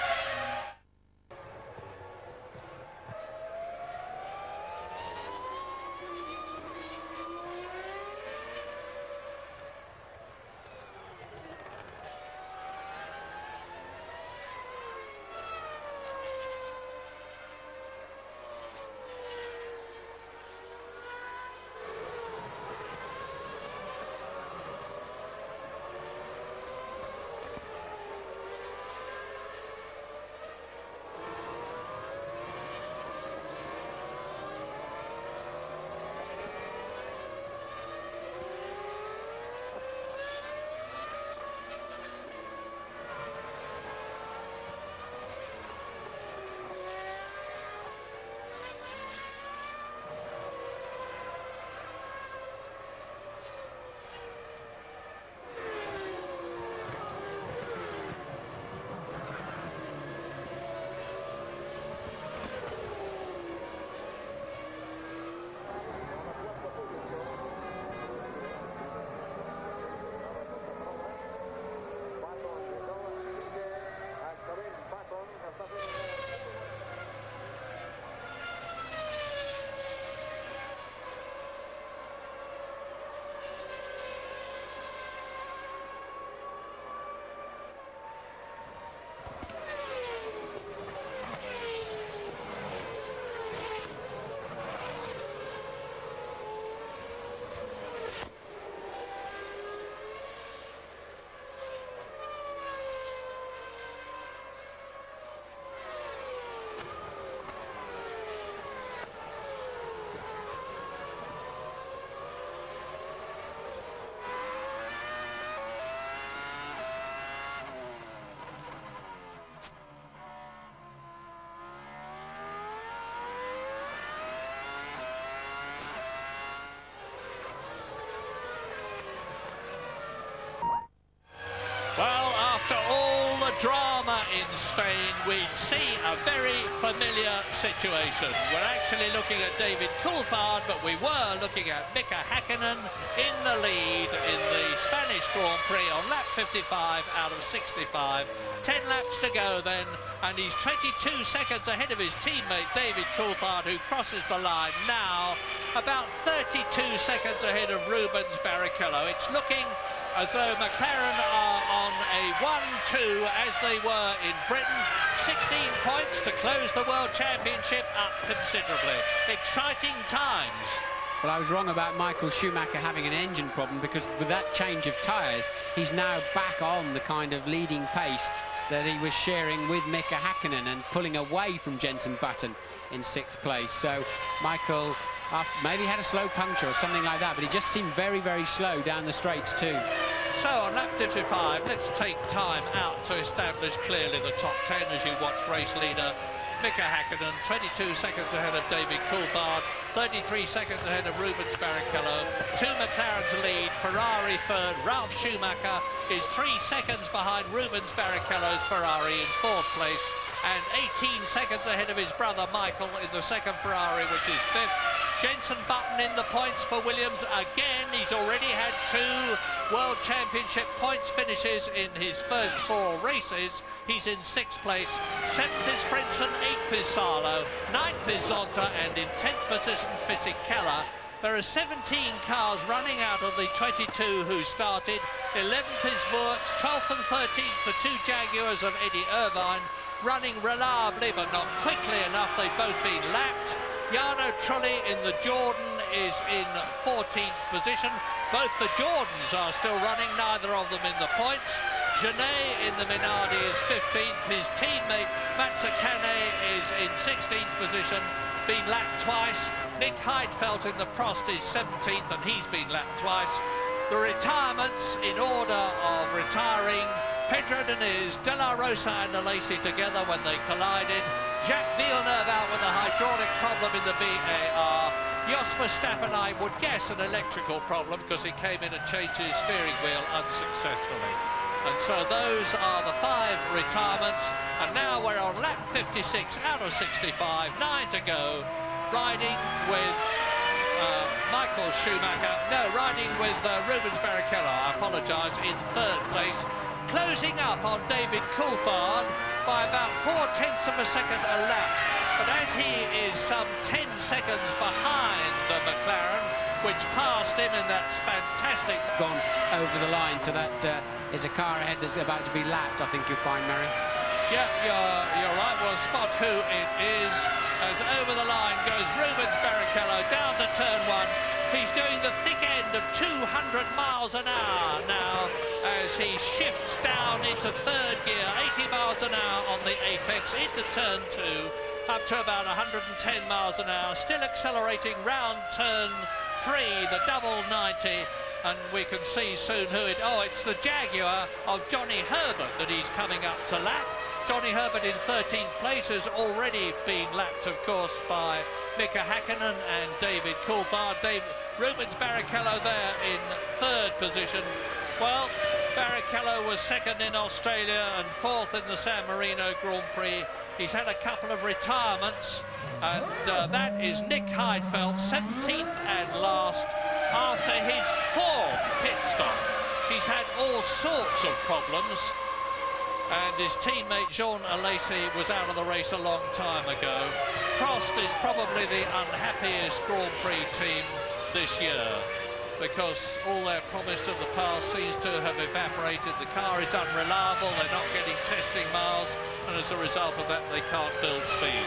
Spain, we'd see a very familiar situation. We're actually looking at David Coulthard, but we were looking at Mika Häkkinen in the lead in the Spanish Grand Prix on lap 55 out of 65. 10 laps to go then, and he's 22 seconds ahead of his teammate David Coulthard, who crosses the line now, about 32 seconds ahead of Rubens Barrichello. It's looking as though McLaren are on a 1-2 as they were in Britain. 16 points to close the World Championship up considerably. Exciting times. Well, I was wrong about Michael Schumacher having an engine problem, because with that change of tyres, he's now back on the kind of leading pace that he was sharing with Mika Häkkinen and pulling away from Jenson Button in 6th place. So Michael maybe had a slow puncture or something like that, but he just seemed very, very slow down the straights too. So on lap 55, let's take time out to establish clearly the top 10 as you watch race leader Mika Häkkinen, 22 seconds ahead of David Coulthard, 33 seconds ahead of Rubens Barrichello. 2 McLaren's lead, Ferrari third. Ralf Schumacher is 3 seconds behind Rubens Barrichello's Ferrari in 4th place, and 18 seconds ahead of his brother Michael in the 2nd Ferrari, which is 5th. Jenson Button in the points for Williams again. He's already had 2 World Championship points finishes in his first 4 races. He's in 6th place. 7th is Frentzen, 8th is Salo, 9th is Zonta, and in 10th position Fisichella. There are 17 cars running out of the 22 who started. 11th is Wurz, 12th and 13th, the 2 Jaguars of Eddie Irvine, running reliably but not quickly enough. They've both been lapped. Jarno Trulli in the Jordan is in 14th position. Both the Jordans are still running, neither of them in the points. Genet in the Minardi is 15th. His teammate Mazzacane is in 16th position, been lapped twice. Nick Heidfeld in the Prost is 17th, and he's been lapped twice. The retirements in order of retiring: Pedro Diniz, De La Rosa and Alesi together when they collided. Jacques Villeneuve out with a hydraulic problem in the VAR. Jos Verstappen, I would guess, an electrical problem, because he came in and changed his steering wheel unsuccessfully. And so those are the 5 retirements, and now we're on lap 56 out of 65, 9 to go, riding with Michael Schumacher, riding with Rubens Barrichello, I apologise, in 3rd place, closing up on David Coulthard by about 0.4 of a second a lap. But as he is some 10 seconds behind the McLaren, which passed him, and that's fantastic. Gone over the line, so that is a car ahead that's about to be lapped, I think you'll find, Mary. Yeah, you're right. We'll spot who it is as over the line goes Rubens Barrichello down to turn 1. He's doing the thick end of 200 miles an hour now as he shifts down into 3rd gear, 80 miles an hour on the apex, into turn 2, up to about 110 miles an hour, still accelerating round turn 3, the double 90, and we can see soon who it... Oh, it's the Jaguar of Johnny Herbert that he's coming up to lap. Johnny Herbert in 13th place has already been lapped, of course, by Mika Häkkinen and David Coulthard. Rubens Barrichello there in 3rd position. Well, Barrichello was 2nd in Australia and 4th in the San Marino Grand Prix. He's had a couple of retirements, and that is Nick Heidfeld, 17th and last, after his 4th pit stop. He's had all sorts of problems, and his teammate Jean Alesi was out of the race a long time ago. Prost is probably the unhappiest Grand Prix team this year, because all their promise of the past seems to have evaporated. The car is unreliable, they're not getting testing miles, and as a result of that they can't build speed.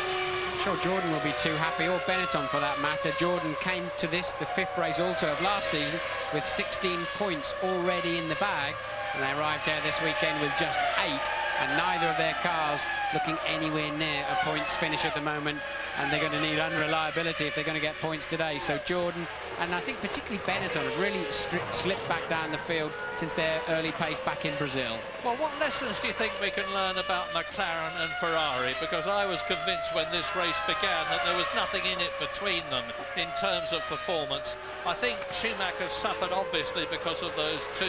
I'm sure Jordan will be too happy, or Benetton for that matter. Jordan came to this, the 5th race also of last season, with 16 points already in the bag, and they arrived here this weekend with just 8, and neither of their cars looking anywhere near a points finish at the moment, and they're going to need unreliability if they're going to get points today. So Jordan, and I think particularly Benetton, have really slipped back down the field since their early pace back in Brazil. Well, what lessons do you think we can learn about McLaren and Ferrari? Because I was convinced when this race began that there was nothing in it between them in terms of performance. I think Schumacher suffered obviously because of those 2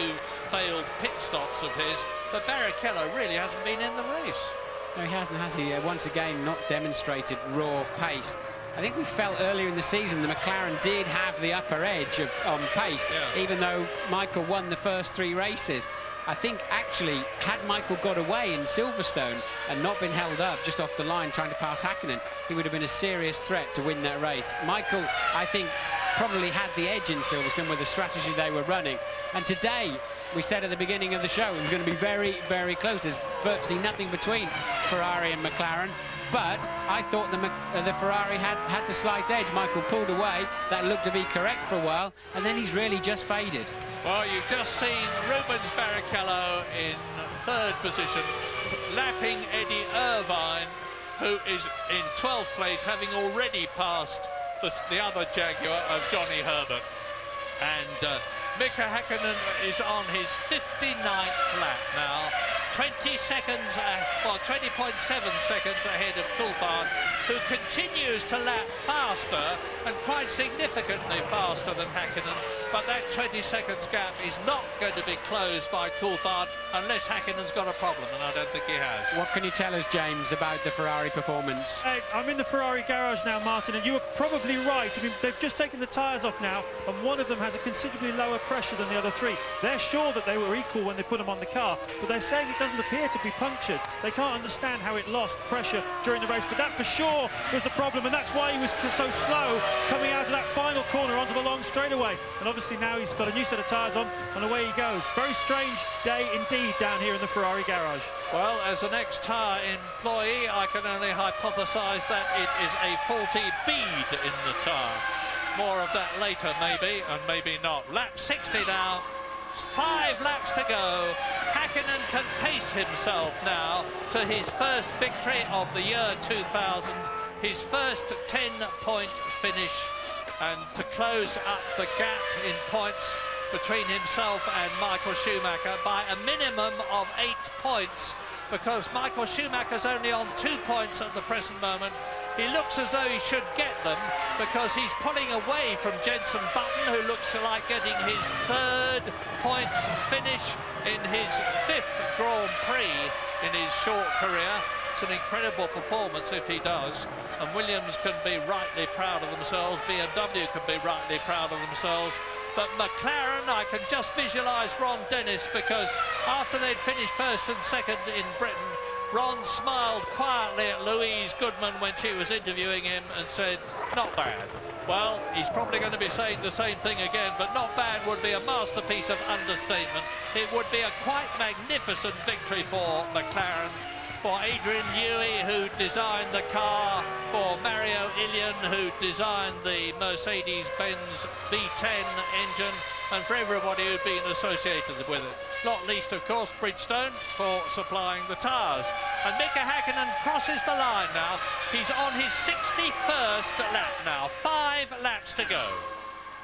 failed pit stops of his, but Barrichello really hasn't been in the race. No, he hasn't, has he? Once again, not demonstrated raw pace. I think we felt earlier in the season the McLaren did have the upper edge on pace, even though Michael won the first 3 races. I think actually, had Michael got away in Silverstone and not been held up just off the line trying to pass Häkkinen, he would have been a serious threat to win that race. Michael, I think, probably had the edge in Silverstone with the strategy they were running. And today, we said at the beginning of the show, it was going to be very, very close. There's virtually nothing between Ferrari and McLaren. But I thought the Ferrari had the slight edge. Michael pulled away. That looked to be correct for a while. And then he's really just faded. Well, you've just seen Rubens Barrichello in 3rd position, lapping Eddie Irvine, who is in 12th place, having already passed the other Jaguar of Johnny Herbert. And Mika Häkkinen is on his 59th lap now, 20 seconds, well, 20.7 seconds ahead of Coulthard, who continues to lap faster and quite significantly faster than Häkkinen. But that 20 seconds gap is not going to be closed by Coulthard unless Häkkinen's got a problem, and I don't think he has. What can you tell us, James, about the Ferrari performance? I'm in the Ferrari garage now, Martin, and you were probably right. I mean, they've just taken the tyres off now, and one of them has a considerably lower pressure than the other 3. They're sure that they were equal when they put them on the car, but they're saying it doesn't appear to be punctured. They can't understand how it lost pressure during the race, but that for sure was the problem, and that's why he was so slow coming out of that final corner onto the long straightaway. And obviously now he's got a new set of tyres on, and away he goes. Very strange day indeed down here in the Ferrari garage. Well, as an ex-tyre employee, I can only hypothesise that it is a faulty bead in the tyre. More of that later, maybe, and maybe not. Lap 60 now. 5 laps to go. Häkkinen can pace himself now to his first victory of the year 2000, his first 10-point finish, and to close up the gap in points between himself and Michael Schumacher by a minimum of 8 points, because Michael Schumacher's only on 2 points at the present moment. He looks as though he should get them, because he's pulling away from Jenson Button, who looks like getting his 3rd points finish in his 5th Grand Prix in his short career. It's an incredible performance if he does, and Williams can be rightly proud of themselves, BMW can be rightly proud of themselves. But McLaren, I can just visualise Ron Dennis, because after they'd finished 1st and 2nd in Britain, Ron smiled quietly at Louise Goodman when she was interviewing him and said, not bad. Well, he's probably going to be saying the same thing again, but not bad would be a masterpiece of understatement. It would be a quite magnificent victory for McLaren, for Adrian Newey, who designed the car, for Mario Ilion, who designed the Mercedes-Benz V10 engine, and for everybody who'd been associated with it. Not least, of course, Bridgestone for supplying the tyres. And Mika Häkkinen crosses the line now. He's on his 61st lap now. 5 laps to go.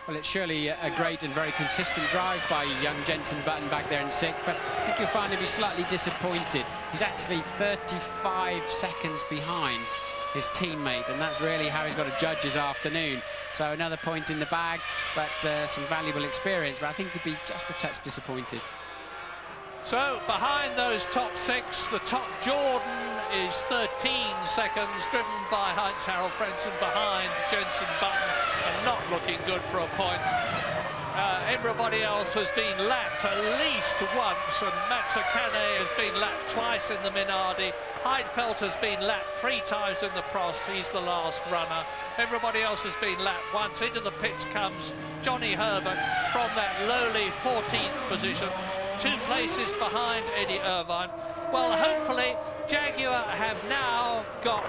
Well, it's surely a great and very consistent drive by young Jenson Button back there in 6th, but I think you'll find he'll be slightly disappointed. He's actually 35 seconds behind his teammate, and that's really how he's got to judge his afternoon. So another point in the bag, but some valuable experience, but I think he'd be just a touch disappointed. So behind those top 6, the top Jordan is 13 seconds, driven by Heinz-Harald Frentzen behind Jenson Button, and not looking good for a point. Everybody else has been lapped at least once, and Mazzacane has been lapped twice in the Minardi. Heidfeld has been lapped 3 times in the Prost. He's the last runner. Everybody else has been lapped once. Into the pits comes Johnny Herbert from that lowly 14th position, 2 places behind Eddie Irvine. Well, hopefully Jaguar have now got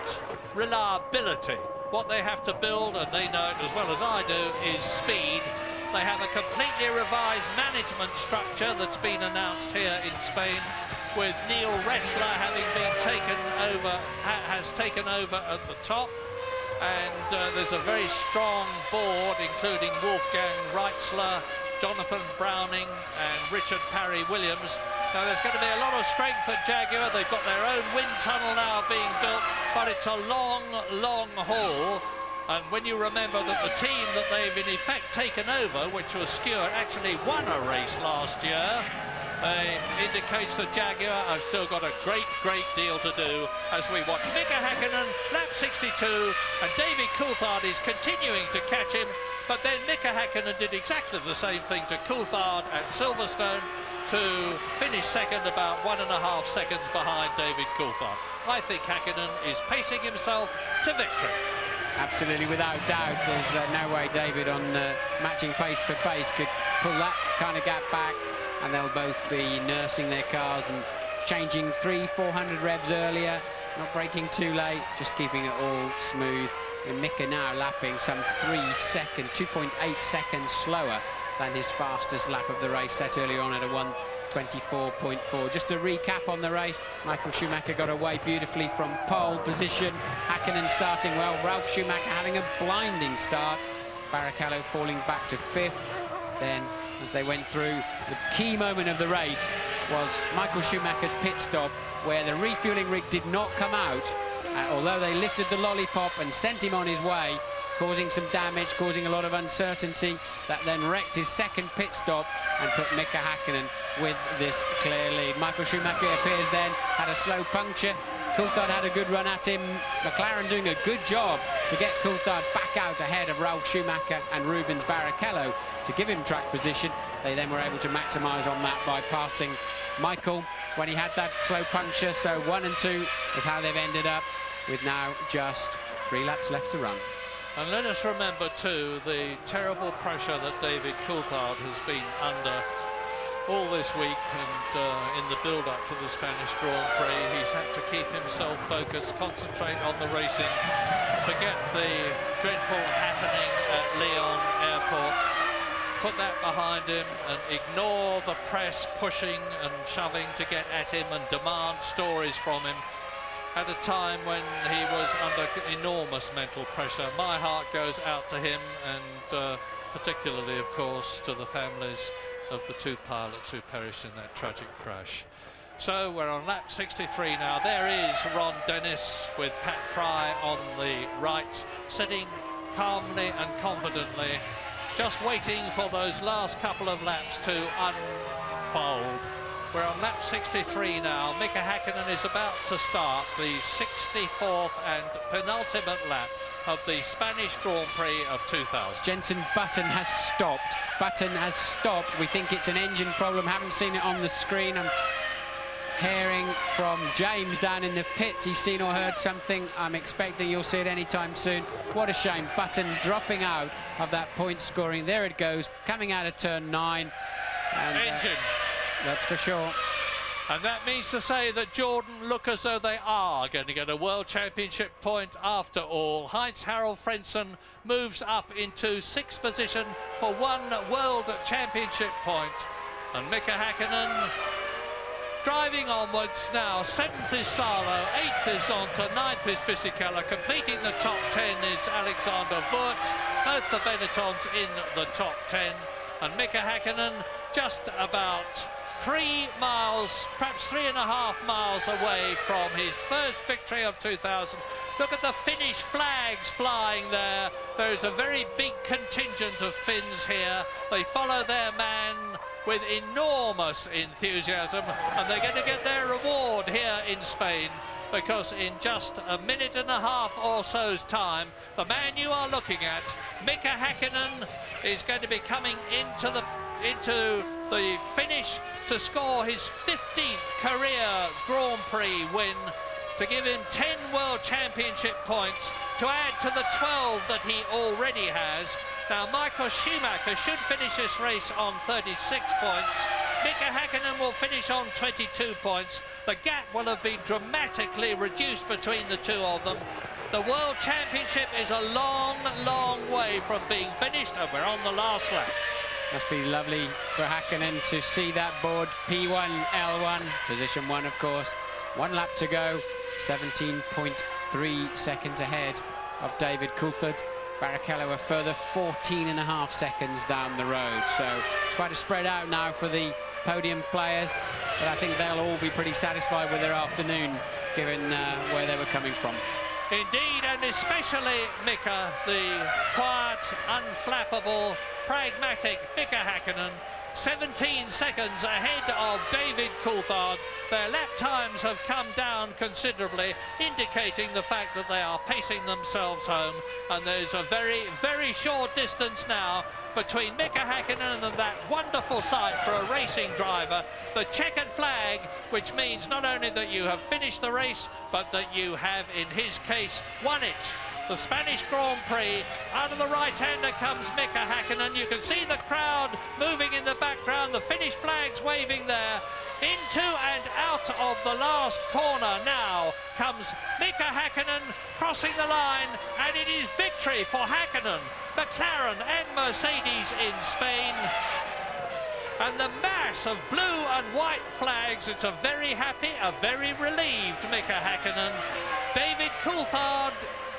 reliability. What they have to build, and they know it as well as I do, is speed. They have a completely revised management structure that's been announced here in Spain, with Neil Ressler having been taken over, has taken over at the top. And there's a very strong board, including Wolfgang Reitzler, Jonathan Browning and Richard Parry-Williams. Now, there's going to be a lot of strength at Jaguar. They've got their own wind tunnel now being built, but it's a long, long haul. And when you remember that the team that they've in effect taken over, which was Stewart, actually won a race last year, indicates the Jaguar have still got a great deal to do as we watch Mika Häkkinen, lap 62, and David Coulthard is continuing to catch him, but then Mika Häkkinen did exactly the same thing to Coulthard at Silverstone to finish second, about 1.5 seconds behind David Coulthard. I think Häkkinen is pacing himself to victory. Absolutely, without doubt. There's no way David on matching pace for pace could pull that kind of gap back, and they'll both be nursing their cars and changing 300-400 revs earlier, not braking too late, just keeping it all smooth. And Mika now lapping some 2.8 seconds slower than his fastest lap of the race, set earlier on at a 1:24.4. Just to recap on the race, Michael Schumacher got away beautifully from pole position. Häkkinen starting well, Ralf Schumacher having a blinding start. Barrichello falling back to 5th. Then, as they went through, the key moment of the race was Michael Schumacher's pit stop, where the refueling rig did not come out, although they lifted the lollipop and sent him on his way, causing some damage, causing a lot of uncertainty. That then wrecked his second pit stop and put Mika Häkkinen with this clear lead. Michael Schumacher appears then, had a slow puncture. Coulthard had a good run at him. McLaren doing a good job to get Coulthard back out ahead of Ralf Schumacher and Rubens Barrichello to give him track position. They then were able to maximise on that by passing Michael when he had that slow puncture. So 1 and 2 is how they've ended up, with now just 3 laps left to run. And let us remember too the terrible pressure that David Coulthard has been under all this week, and in the build-up to the Spanish Grand Prix he's had to keep himself focused, concentrate on the racing, forget the dreadful happening at Lyon Airport, put that behind him and ignore the press pushing and shoving to get at him and demand stories from him at a time when he was under enormous mental pressure. My heart goes out to him, and particularly, of course, to the families of the 2 pilots who perished in that tragic crash. So we're on lap 63 now. There is Ron Dennis with Pat Fry on the right, sitting calmly and confidently, just waiting for those last couple of laps to unfold. We're on lap 63 now. Mika Häkkinen is about to start the 64th and penultimate lap of the Spanish Grand Prix of 2000. Jenson Button has stopped. Button has stopped. We think it's an engine problem. Haven't seen it on the screen. I'm hearing from James down in the pits. He's seen or heard something. I'm expecting you'll see it anytime soon. What a shame. Button dropping out of that point scoring. There it goes, coming out of turn 9. And, engine. That's for sure. And that means to say that Jordan look as though they are going to get a World Championship point after all. Heinz-Harald Frentzen moves up into 6th position for 1 World Championship point. And Mika Häkkinen driving onwards now. 7th is Salo, 8th is Zonta, 9th is Fisichella. Completing the top 10 is Alexander Wurz. Both the Benettons in the top 10. And Mika Häkkinen just about 3 miles, perhaps 3.5 miles away from his first victory of 2000. Look at the Finnish flags flying there. There is a very big contingent of Finns here. They follow their man with enormous enthusiasm, and they're going to get their reward here in Spain, because in just a minute and a half or so's time, the man you are looking at, Mika Häkkinen, is going to be coming into the finish to score his 15th career Grand Prix win, to give him 10 World Championship points, to add to the 12 that he already has. Now, Michael Schumacher should finish this race on 36 points. Mika Häkkinen will finish on 22 points. The gap will have been dramatically reduced between the 2 of them. The World Championship is a long, long way from being finished, and we're on the last lap. Must be lovely for Häkkinen to see that board. P1, L1, position 1, of course. 1 lap to go, 17.3 seconds ahead of David Coulthard. Barrichello a further 14.5 seconds down the road. So it's quite a spread out now for the podium players, but I think they'll all be pretty satisfied with their afternoon, given where they were coming from. Indeed, and especially Mika, the quiet, unflappable, pragmatic Mika Häkkinen, 17 seconds ahead of David Coulthard. Their lap times have come down considerably, indicating the fact that they are pacing themselves home, and there's a very, very short distance now between Mika Häkkinen and that wonderful sight for a racing driver, the checkered flag, which means not only that you have finished the race, but that you have, in his case, won it. The Spanish Grand Prix. Out of the right-hander comes Mika Häkkinen. You can see the crowd moving in the background, the Finnish flags waving there. Into and out of the last corner now comes Mika Häkkinen, crossing the line, and it is victory for Häkkinen, McLaren and Mercedes in Spain. And the mass of blue and white flags, it's a very happy, a very relieved Mika Häkkinen. David Coulthard,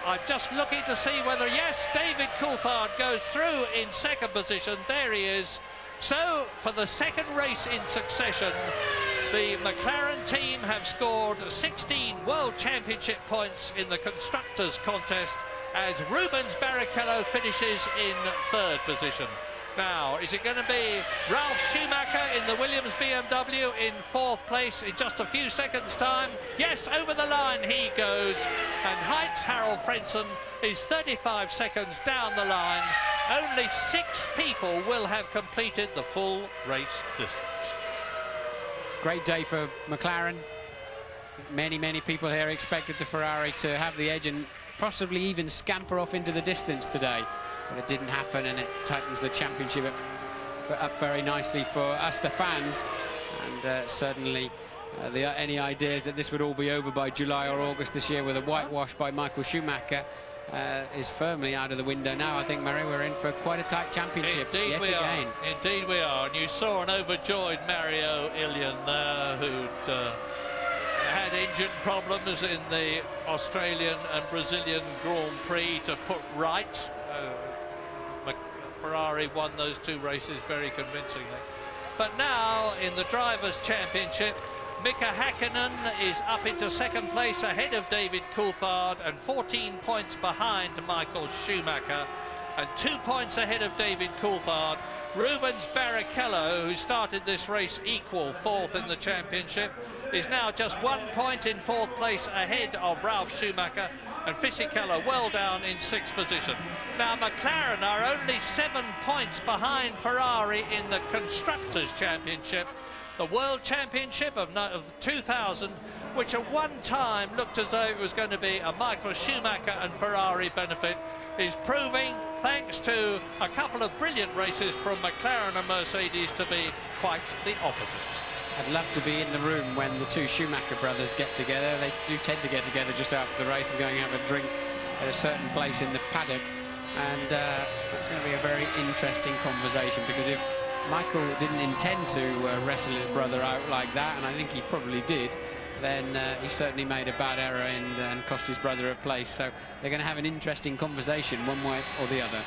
I'm just looking to see whether, yes, David Coulthard goes through in second position. There he is. So, for the second race in succession, the McLaren team have scored 16 World Championship points in the Constructors' contest as Rubens Barrichello finishes in third position. Now, is it going to be Ralf Schumacher in the Williams BMW in fourth place in just a few seconds' time? Yes, over the line he goes. And Heinz-Harald Frentzen is 35 seconds down the line. Only 6 people will have completed the full race distance. Great day for McLaren. Many people here expected the Ferrari to have the edge and possibly even scamper off into the distance today. But it didn't happen, and it tightens the championship up very nicely for us, the fans. And certainly any ideas that this would all be over by July or August this year with a whitewash by Michael Schumacher is firmly out of the window now. I think, Murray, we're in for quite a tight championship yet again. Indeed we are. And you saw an overjoyed Mario Ilian there, who'd had engine problems in the Australian and Brazilian Grand Prix to put right. Ferrari won those 2 races very convincingly. But now, in the Drivers' Championship, Mika Häkkinen is up into second place ahead of David Coulthard and 14 points behind Michael Schumacher, and 2 points ahead of David Coulthard. Rubens Barrichello, who started this race equal fourth in the championship, is now just 1 point in fourth place ahead of Ralf Schumacher, and Fisichella well down in sixth position. Now McLaren are only 7 points behind Ferrari in the Constructors' Championship. The World Championship of 2000, which at one time looked as though it was going to be a Michael Schumacher and Ferrari benefit, is proving, thanks to a couple of brilliant races from McLaren and Mercedes, to be quite the opposite. I'd love to be in the room when the 2 Schumacher brothers get together. They do tend to get together just after the race and going and have a drink at a certain place in the paddock. And it's going to be a very interesting conversation, because if Michael didn't intend to wrestle his brother out like that, and I think he probably did, then he certainly made a bad error and cost his brother a place. So they're going to have an interesting conversation one way or the other.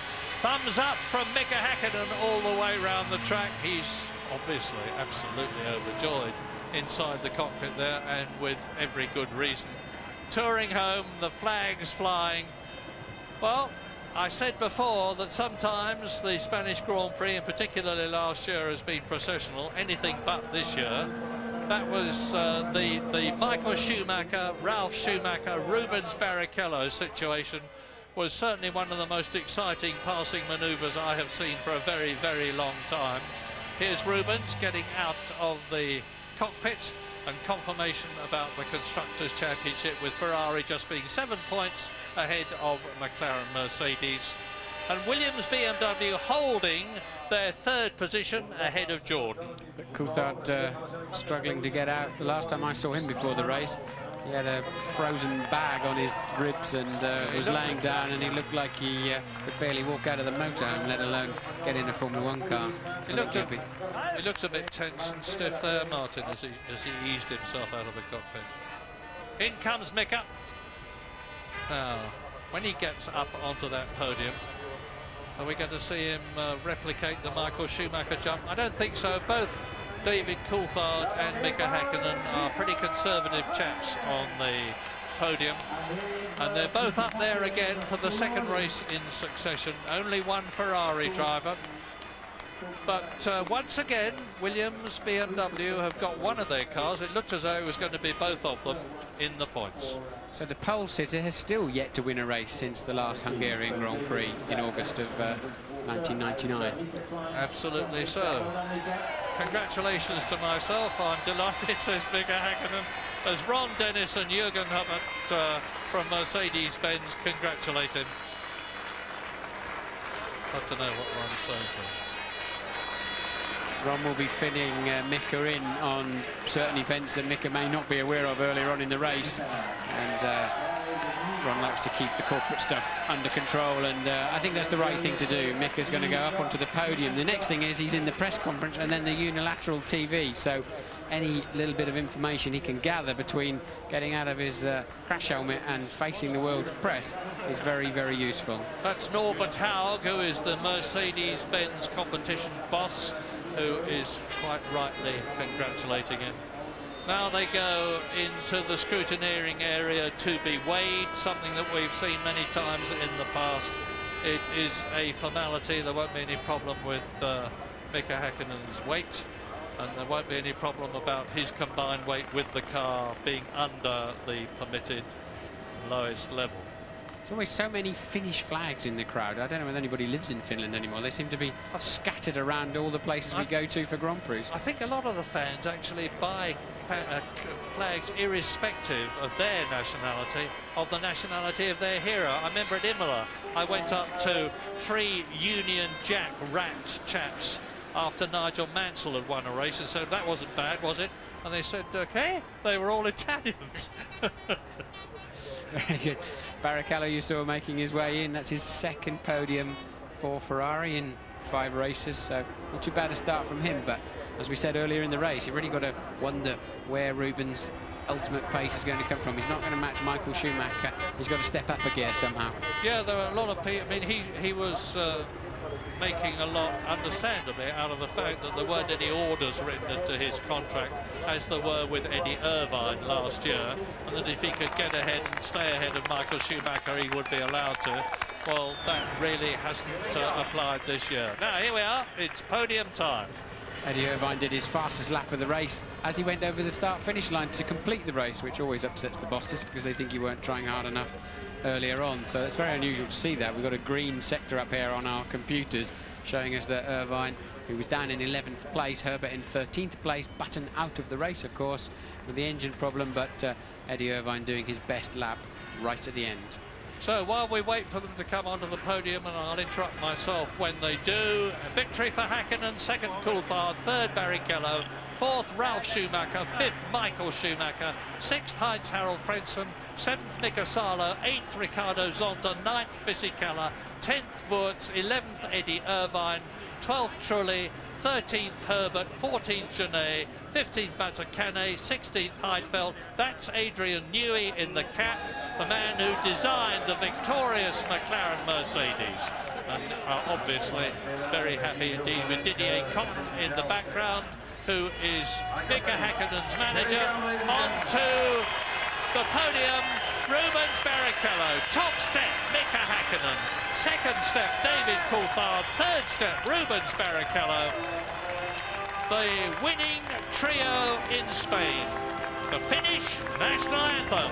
Thumbs up from Mika Häkkinen all the way around the track. He's obviously absolutely overjoyed inside the cockpit there, and with every good reason. Touring home, the flags flying. Well, I said before that sometimes the Spanish Grand Prix, and particularly last year, has been processional, anything but this year. That was the Michael Schumacher, Ralf Schumacher, Rubens Barrichello situation was certainly one of the most exciting passing manoeuvres I have seen for a very, very long time. Here's Rubens getting out of the cockpit, and confirmation about the Constructors' Championship, with Ferrari just being 7 points ahead of McLaren Mercedes, and Williams BMW holding their third position ahead of Jordan. Coulthard struggling to get out. The last time I saw him before the race, he had a frozen bag on his ribs and was laying down, and he looked like he could barely walk out of the motorhome, let alone get in a Formula 1 car. He looks a bit tense and stiff there, Martin, as he eased himself out of the cockpit. In comes Mika. Now, when he gets up onto that podium, are we going to see him replicate the Michael Schumacher jump? I don't think so. Both David Coulthard and Mika Häkkinen are pretty conservative chaps on the podium, and they're both up there again for the second race in succession. Only one Ferrari driver. But once again, Williams, BMW have got one of their cars. It looked as though it was going to be both of them in the points. So the pole sitter has still yet to win a race since the last Hungarian Grand Prix in August of 1999. Absolutely so. Congratulations to myself. I'm delighted, says Mika Häkkinen, as Ron Dennis and Jürgen Hubbard from Mercedes-Benz congratulate him. I don't know what Ron's saying to him. Ron will be filling Mika in on certain events that Mika may not be aware of earlier on in the race. And Ron likes to keep the corporate stuff under control, and I think that's the right thing to do. Mika's going to go up onto the podium. The next thing is he's in the press conference and then the unilateral TV. So any little bit of information he can gather between getting out of his crash helmet and facing the world press is very, very useful. That's Norbert Haug, who is the Mercedes-Benz competition boss, who is quite rightly congratulating him. Now they go into the scrutineering area to be weighed, something that we've seen many times in the past. It is a formality. There won't be any problem with Mika Häkkinen's weight, and there won't be any problem about his combined weight with the car being under the permitted lowest level. There's always so many Finnish flags in the crowd. I don't know whether anybody lives in Finland anymore. They seem to be scattered around all the places we go to for Grand Prix. I think a lot of the fans actually buy flags irrespective of their nationality, of the nationality of their hero. I remember at Imola, I went up to 3 Union Jack wrapped chaps after Nigel Mansell had won a race and said, that wasn't bad, was it? And they said, okay. They were all Italians. Very good. Barrichello, you saw making his way in. That's his second podium for Ferrari in 5 races, so not too bad a start from him. But as we said earlier in the race, you really got to wonder where Rubens' ultimate pace is going to come from. He's not going to match Michael Schumacher. He's got to step up a gear somehow. Yeah, there were a lot of people. I mean, he was making a lot, understandably, out of the fact that there weren't any orders written into his contract, as there were with Eddie Irvine last year, and that if he could get ahead and stay ahead of Michael Schumacher, he would be allowed to. Well, that really hasn't applied this year. Now, here we are. It's podium time. Eddie Irvine did his fastest lap of the race as he went over the start-finish line to complete the race, which always upsets the bosses because they think you weren't trying hard enough earlier on. So it's very unusual to see that. We've got a green sector up here on our computers showing us that Irvine, who was down in 11th place, Herbert in 13th place, Button out of the race, of course, with the engine problem, but Eddie Irvine doing his best lap right at the end. So while we wait for them to come onto the podium, and I'll interrupt myself when they do, victory for Häkkinen, 2nd Coulthard, 3rd Barrichello, 4th Ralf Schumacher, 5th Michael Schumacher, 6th Heinz-Harald Frentzen, 7th Mika Salo, 8th Ricardo Zonta, 9th Fisichella, 10th Wurz, 11th Eddie Irvine, 12th Trulli, 13th Herbert, 14th Genet, 15th Mazzacane, 16th Heidfeld. That's Adrian Newey in the cap, the man who designed the victorious McLaren Mercedes. And obviously very happy indeed with Didier Cotton in the background, who is Mika Häkkinen's manager. On to the podium, Rubens Barrichello. Top step, Mika Häkkinen. 2nd step, David Coulthard. 3rd step, Rubens Barrichello. The winning trio in Spain. The Finnish national anthem.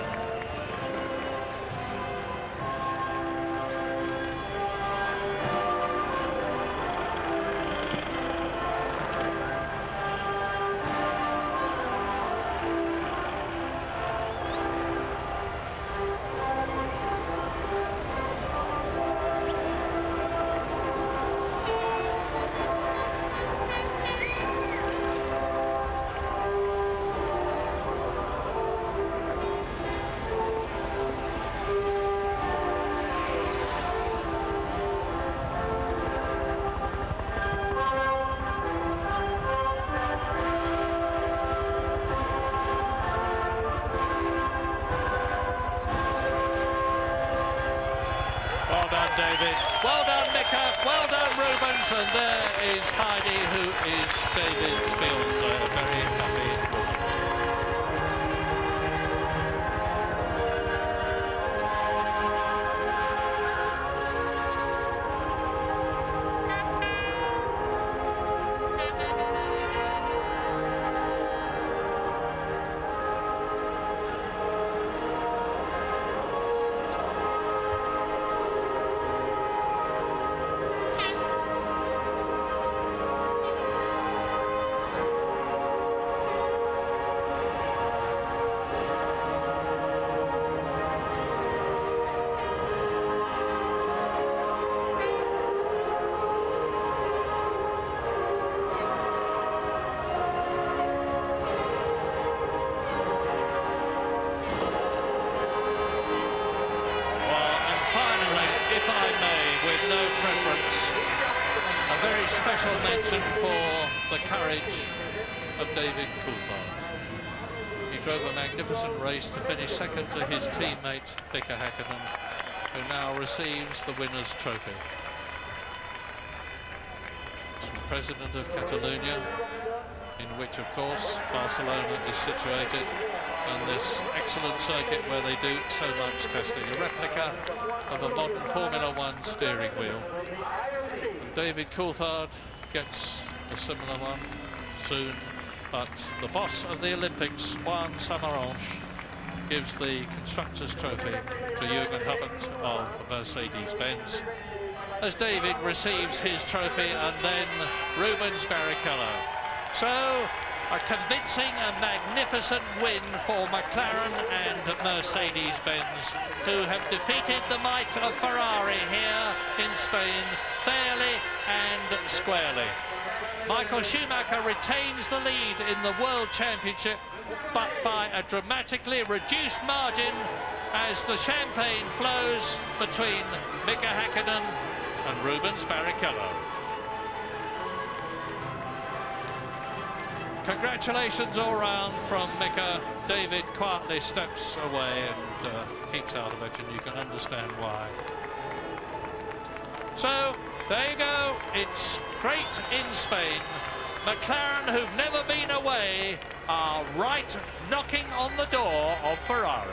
David. Well done, Mika. Well done, Rubens. And there is Heidi, who is David's fiancée. Very happy woman. A very special mention for the courage of David Coulthard. He drove a magnificent race to finish second to his teammate Mika Häkkinen, who now receives the winner's trophy. It's the president of Catalonia, in which, of course, Barcelona is situated, and this excellent circuit where they do so much testing. A replica of a modern Formula One steering wheel. And David Coulthard gets a similar one soon, but the boss of the Olympics, Juan Samaranch, gives the Constructors' Trophy to Jürgen Hubbard of Mercedes-Benz, as David receives his trophy, and then Rubens Barrichello. So, a convincing and magnificent win for McLaren and Mercedes-Benz, who have defeated the might of Ferrari here in Spain fairly and squarely. Michael Schumacher retains the lead in the World Championship, but by a dramatically reduced margin as the champagne flows between Mika Häkkinen and Rubens Barrichello. Congratulations all round from Mika. David quietly steps away and keeps out of it, and you can understand why. So, there you go. It's great in Spain. McLaren, who've never been away, are right knocking on the door of Ferrari.